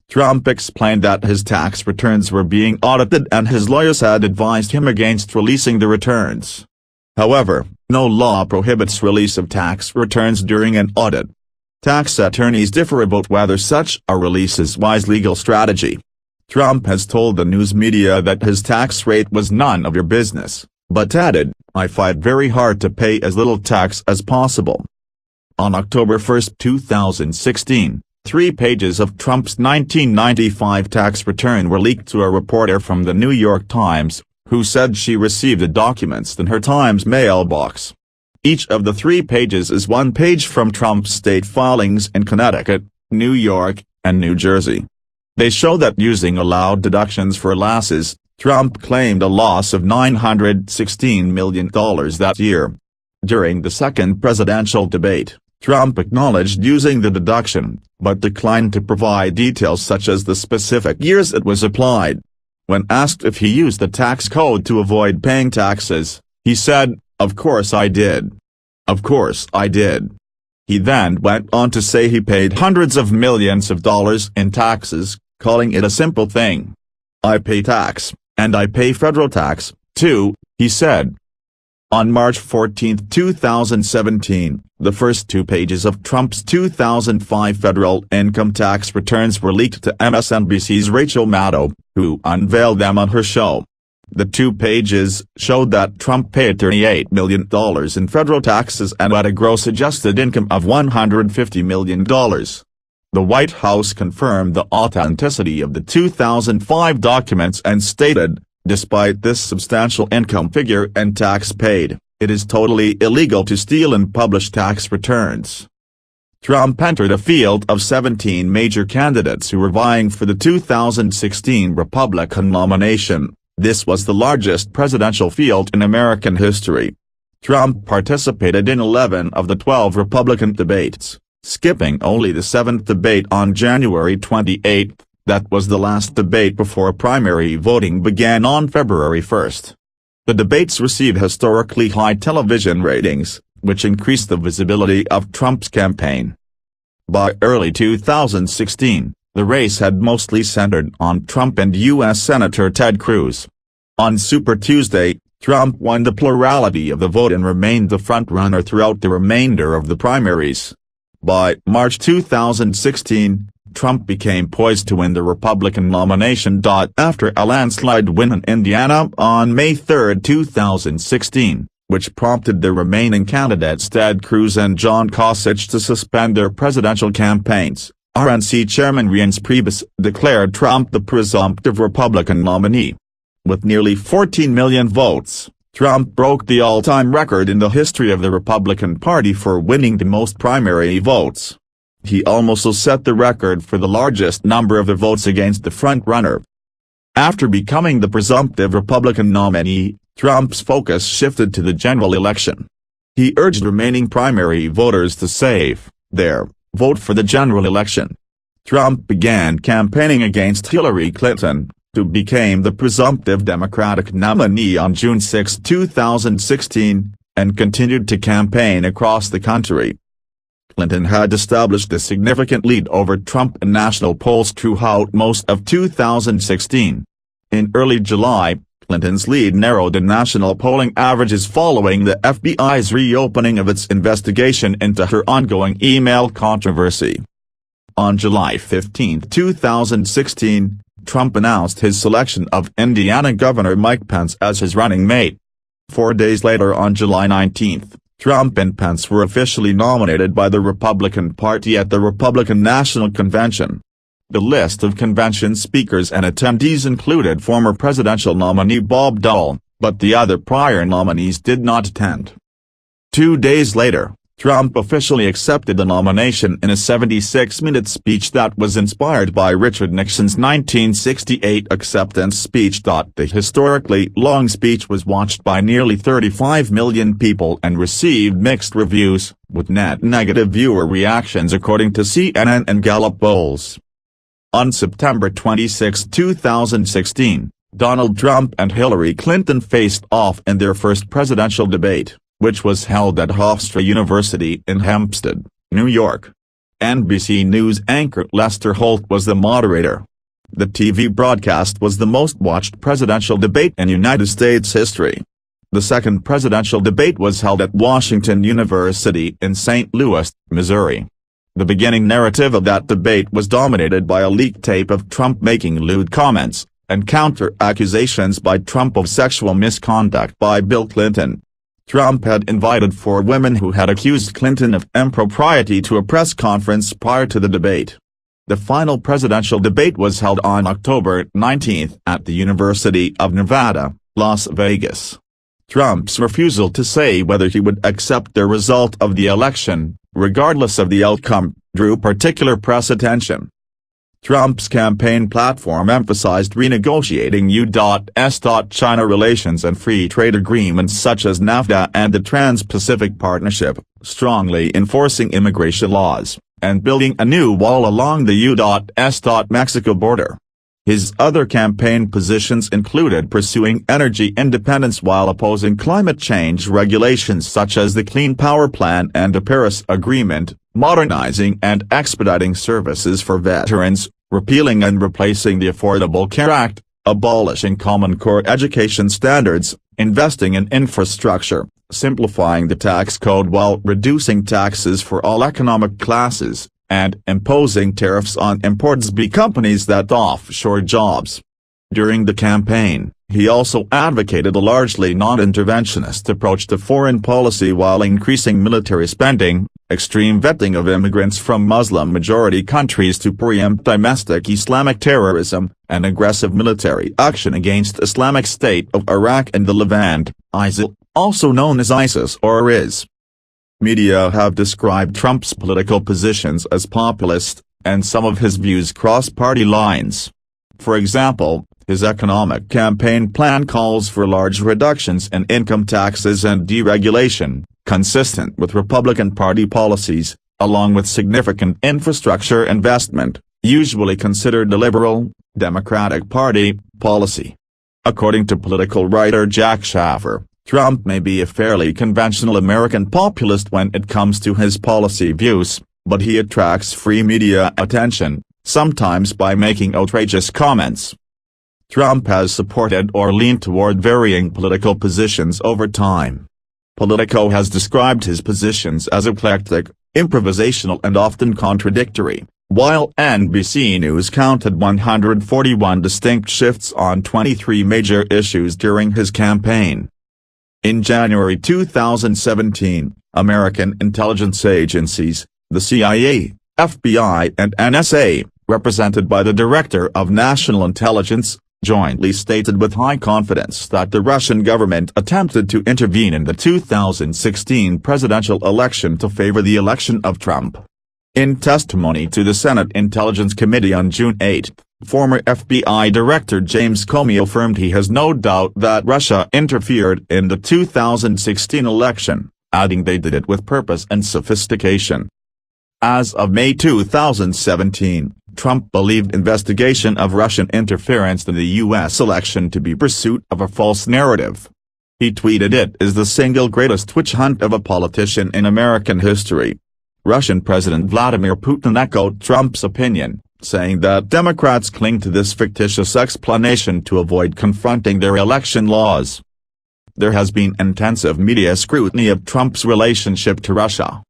Trump explained that his tax returns were being audited and his lawyers had advised him against releasing the returns. However, no law prohibits release of tax returns during an audit. Tax attorneys differ about whether such a release is wise legal strategy. Trump has told the news media that his tax rate was none of your business, but added, "I fight very hard to pay as little tax as possible." On October 1, 2016, 3 pages of Trump's 1995 tax return were leaked to a reporter from the New York Times, who said she received the documents in her Times mailbox. Each of the 3 pages is 1 page from Trump's state filings in Connecticut, New York, and New Jersey. They show that using allowed deductions for losses, Trump claimed a loss of $916 million that year. During the second presidential debate, Trump acknowledged using the deduction, but declined to provide details such as the specific years it was applied. When asked if he used the tax code to avoid paying taxes, he said, "Of course I did. Of course I did." He then went on to say he paid hundreds of millions of dollars in taxes, calling it a simple thing. "I pay tax, and I pay federal tax, too," he said. On March 14, 2017, the first 2 pages of Trump's 2005 federal income tax returns were leaked to MSNBC's Rachel Maddow, who unveiled them on her show. The 2 pages showed that Trump paid $38 million in federal taxes and had a gross adjusted income of $150 million. The White House confirmed the authenticity of the 2005 documents and stated, "Despite this substantial income figure and tax paid, it is totally illegal to steal and publish tax returns." Trump entered a field of 17 major candidates who were vying for the 2016 Republican nomination. This was the largest presidential field in American history. Trump participated in 11 of the 12 Republican debates, skipping only the 7th debate on January 28. That was the last debate before primary voting began on February 1. The debates received historically high television ratings, which increased the visibility of Trump's campaign. By early 2016, the race had mostly centered on Trump and U.S. Senator Ted Cruz. On Super Tuesday, Trump won the plurality of the vote and remained the front-runner throughout the remainder of the primaries. By March 2016, Trump became poised to win the Republican nomination. After a landslide win in Indiana on May 3, 2016, which prompted the remaining candidates Ted Cruz and John Kasich to suspend their presidential campaigns, RNC Chairman Reince Priebus declared Trump the presumptive Republican nominee. With nearly 14 million votes, Trump broke the all-time record in the history of the Republican Party for winning the most primary votes. He also set the record for the largest number of the votes against the front-runner. After becoming the presumptive Republican nominee, Trump's focus shifted to the general election. He urged remaining primary voters to save their vote for the general election. Trump began campaigning against Hillary Clinton, who became the presumptive Democratic nominee on June 6, 2016, and continued to campaign across the country. Clinton had established a significant lead over Trump in national polls throughout most of 2016. In early July, Clinton's lead narrowed in national polling averages following the FBI's reopening of its investigation into her ongoing email controversy. On July 15, 2016, Trump announced his selection of Indiana Governor Mike Pence as his running mate. 4 days later, on July 19, Trump and Pence were officially nominated by the Republican Party at the Republican National Convention. The list of convention speakers and attendees included former presidential nominee Bob Dole, but the other prior nominees did not attend. 2 days later, Trump officially accepted the nomination in a 76-minute speech that was inspired by Richard Nixon's 1968 acceptance speech. The historically long speech was watched by nearly 35 million people and received mixed reviews, with net negative viewer reactions according to CNN and Gallup polls. On September 26, 2016, Donald Trump and Hillary Clinton faced off in their first presidential debate, which was held at Hofstra University in Hempstead, New York. NBC News anchor Lester Holt was the moderator. The TV broadcast was the most-watched presidential debate in United States history. The second presidential debate was held at Washington University in St. Louis, Missouri. The beginning narrative of that debate was dominated by a leaked tape of Trump making lewd comments, and counter-accusations by Trump of sexual misconduct by Bill Clinton. Trump had invited 4 women who had accused Clinton of impropriety to a press conference prior to the debate. The final presidential debate was held on October 19 at the University of Nevada, Las Vegas. Trump's refusal to say whether he would accept the result of the election, regardless of the outcome, drew particular press attention. Trump's campaign platform emphasized renegotiating U.S.-China relations and free trade agreements such as NAFTA and the Trans-Pacific Partnership, strongly enforcing immigration laws, and building a new wall along the U.S.-Mexico border. His other campaign positions included pursuing energy independence while opposing climate change regulations such as the Clean Power Plan and the Paris Agreement, modernizing and expediting services for veterans, repealing and replacing the Affordable Care Act, abolishing Common Core education standards, investing in infrastructure, simplifying the tax code while reducing taxes for all economic classes, and imposing tariffs on imports by companies that offshore jobs. During the campaign, he also advocated a largely non-interventionist approach to foreign policy while increasing military spending, extreme vetting of immigrants from Muslim-majority countries to preempt domestic Islamic terrorism, and aggressive military action against Islamic State of Iraq and the Levant, ISIL, also known as ISIS or IS. Media have described Trump's political positions as populist, and some of his views cross party lines. For example, his economic campaign plan calls for large reductions in income taxes and deregulation, consistent with Republican Party policies, along with significant infrastructure investment, usually considered a liberal, Democratic Party policy. According to political writer Jack Schaffer, Trump may be a fairly conventional American populist when it comes to his policy views, but he attracts free media attention, sometimes by making outrageous comments. Trump has supported or leaned toward varying political positions over time. Politico has described his positions as eclectic, improvisational and often contradictory, while NBC News counted 141 distinct shifts on 23 major issues during his campaign. In January 2017, American intelligence agencies, the CIA, FBI and NSA, represented by the Director of National Intelligence, jointly stated with high confidence that the Russian government attempted to intervene in the 2016 presidential election to favor the election of Trump. In testimony to the Senate Intelligence Committee on June 8, former FBI Director James Comey affirmed he has no doubt that Russia interfered in the 2016 election, adding they did it with purpose and sophistication. As of May 2017, Trump believed investigation of Russian interference in the U.S. election to be pursuit of a false narrative. He tweeted, "It is the single greatest witch hunt of a politician in American history." Russian President Vladimir Putin echoed Trump's opinion, saying that Democrats cling to this fictitious explanation to avoid confronting their election laws. There has been intensive media scrutiny of Trump's relationship to Russia.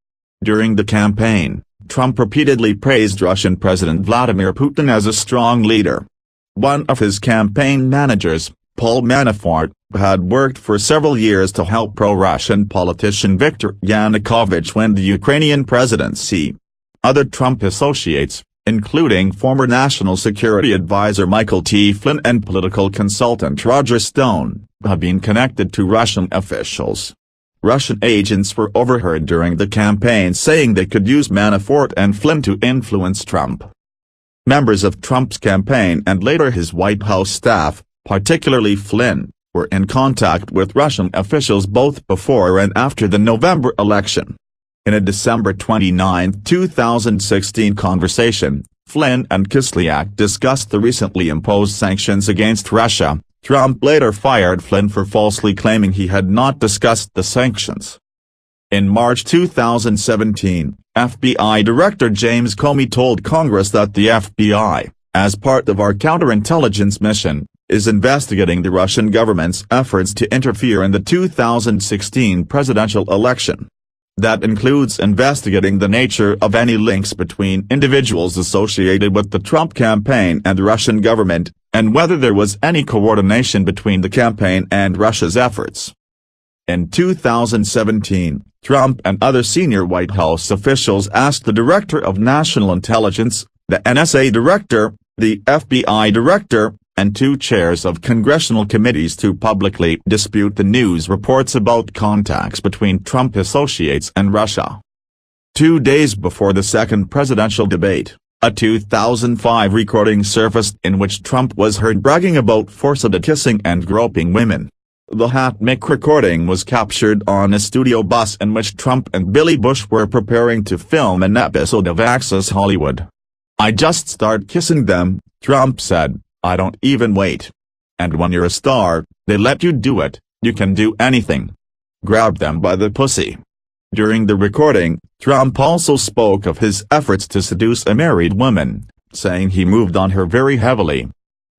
During the campaign, Trump repeatedly praised Russian President Vladimir Putin as a strong leader. One of his campaign managers, Paul Manafort, had worked for several years to help pro-Russian politician Viktor Yanukovych win the Ukrainian presidency. Other Trump associates, including former National Security Advisor Michael T. Flynn and political consultant Roger Stone, have been connected to Russian officials. Russian agents were overheard during the campaign saying they could use Manafort and Flynn to influence Trump. Members of Trump's campaign and later his White House staff, particularly Flynn, were in contact with Russian officials both before and after the November election. In a December 29, 2016 conversation, Flynn and Kislyak discussed the recently imposed sanctions against Russia. Trump later fired Flynn for falsely claiming he had not discussed the sanctions. In March 2017, FBI Director James Comey told Congress that the FBI, as part of our counterintelligence mission, is investigating the Russian government's efforts to interfere in the 2016 presidential election. That includes investigating the nature of any links between individuals associated with the Trump campaign and the Russian government, and whether there was any coordination between the campaign and Russia's efforts. In 2017, Trump and other senior White House officials asked the Director of National Intelligence, the NSA Director, the FBI Director, and two chairs of congressional committees to publicly dispute the news reports about contacts between Trump associates and Russia. 2 days before the second presidential debate, a 2005 recording surfaced in which Trump was heard bragging about forcibly kissing and groping women. The Hatmic recording was captured on a studio bus in which Trump and Billy Bush were preparing to film an episode of Access Hollywood. "I just start kissing them," Trump said. "I don't even wait. And when you're a star, they let you do it, you can do anything. Grab them by the pussy." During the recording, Trump also spoke of his efforts to seduce a married woman, saying he moved on her very heavily.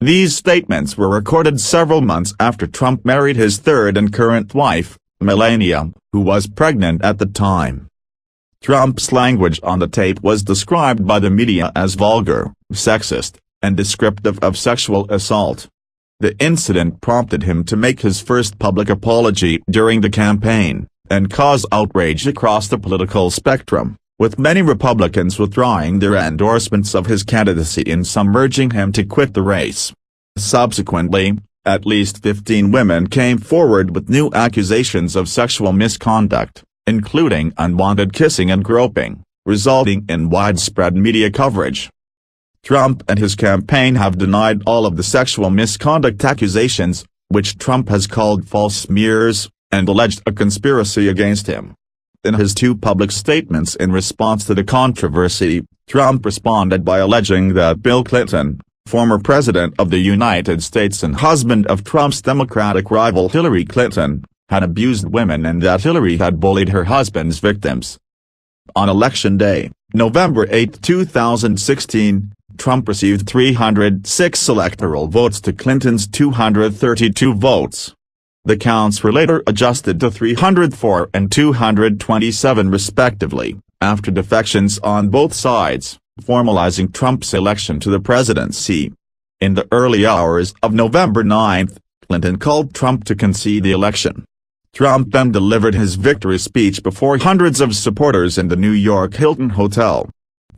These statements were recorded several months after Trump married his third and current wife, Melania, who was pregnant at the time. Trump's language on the tape was described by the media as vulgar, sexist, and descriptive of sexual assault. The incident prompted him to make his first public apology during the campaign, and cause outrage across the political spectrum, with many Republicans withdrawing their endorsements of his candidacy and some urging him to quit the race. Subsequently, at least 15 women came forward with new accusations of sexual misconduct, including unwanted kissing and groping, resulting in widespread media coverage. Trump and his campaign have denied all of the sexual misconduct accusations, which Trump has called false smears, and alleged a conspiracy against him. In his two public statements in response to the controversy, Trump responded by alleging that Bill Clinton, former president of the United States and husband of Trump's Democratic rival Hillary Clinton, had abused women and that Hillary had bullied her husband's victims. On Election Day, November 8, 2016, Trump received 306 electoral votes to Clinton's 232 votes. The counts were later adjusted to 304 and 227 respectively, after defections on both sides, formalizing Trump's election to the presidency. In the early hours of November 9, Clinton called Trump to concede the election. Trump then delivered his victory speech before hundreds of supporters in the New York Hilton Hotel.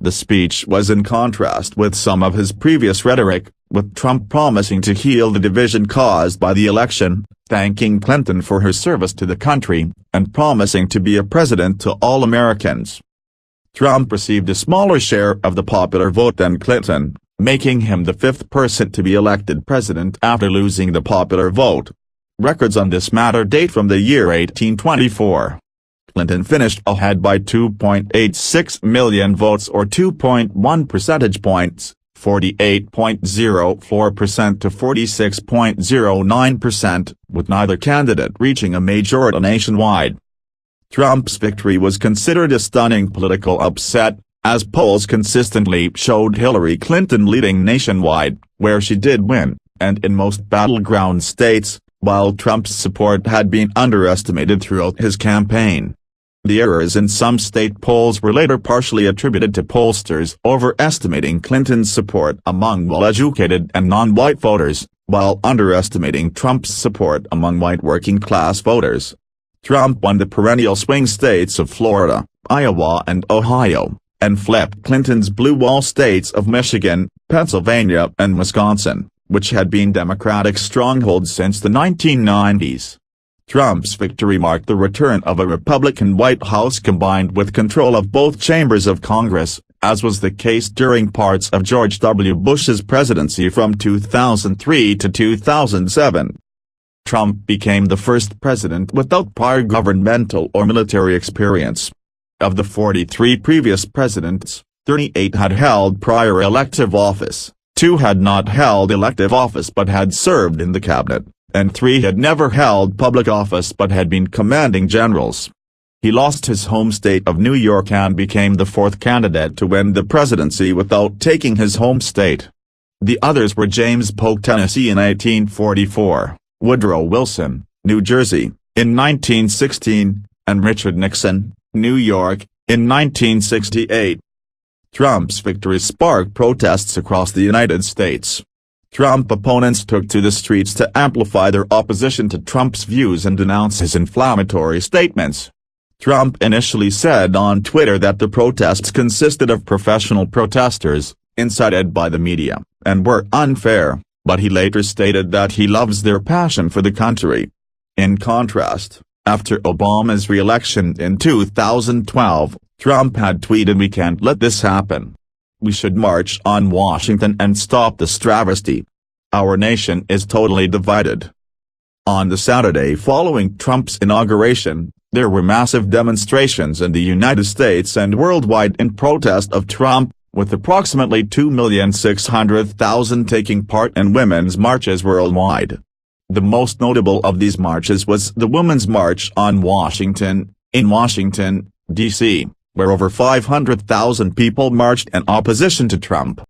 The speech was in contrast with some of his previous rhetoric, with Trump promising to heal the division caused by the election, thanking Clinton for her service to the country, and promising to be a president to all Americans. Trump received a smaller share of the popular vote than Clinton, making him the fifth person to be elected president after losing the popular vote. Records on this matter date from the year 1824. Clinton finished ahead by 2.86 million votes or 2.1 percentage points, 48.04% to 46.09%, with neither candidate reaching a majority nationwide. Trump's victory was considered a stunning political upset, as polls consistently showed Hillary Clinton leading nationwide, where she did win, and in most battleground states, while Trump's support had been underestimated throughout his campaign. The errors in some state polls were later partially attributed to pollsters overestimating Clinton's support among well-educated and non-white voters, while underestimating Trump's support among white working-class voters. Trump won the perennial swing states of Florida, Iowa and Ohio, and flipped Clinton's blue wall states of Michigan, Pennsylvania and Wisconsin, which had been Democratic strongholds since the 1990s. Trump's victory marked the return of a Republican White House combined with control of both chambers of Congress, as was the case during parts of George W. Bush's presidency from 2003 to 2007. Trump became the first president without prior governmental or military experience. Of the 43 previous presidents, 38 had held prior elective office, 2 had not held elective office but had served in the cabinet, and 3 had never held public office but had been commanding generals. He lost his home state of New York and became the 4th candidate to win the presidency without taking his home state. The others were James Polk, Tennessee in 1844, Woodrow Wilson, New Jersey, in 1916, and Richard Nixon, New York, in 1968. Trump's victory sparked protests across the United States. Trump opponents took to the streets to amplify their opposition to Trump's views and denounce his inflammatory statements. Trump initially said on Twitter that the protests consisted of professional protesters, incited by the media, and were unfair, but he later stated that he loves their passion for the country. In contrast, after Obama's re-election in 2012, Trump had tweeted, "We can't let this happen. We should march on Washington and stop this travesty. Our nation is totally divided." On the Saturday following Trump's inauguration, there were massive demonstrations in the United States and worldwide in protest of Trump, with approximately 2,600,000 taking part in women's marches worldwide. The most notable of these marches was the Women's March on Washington, in Washington, D.C., where over 500,000 people marched in opposition to Trump.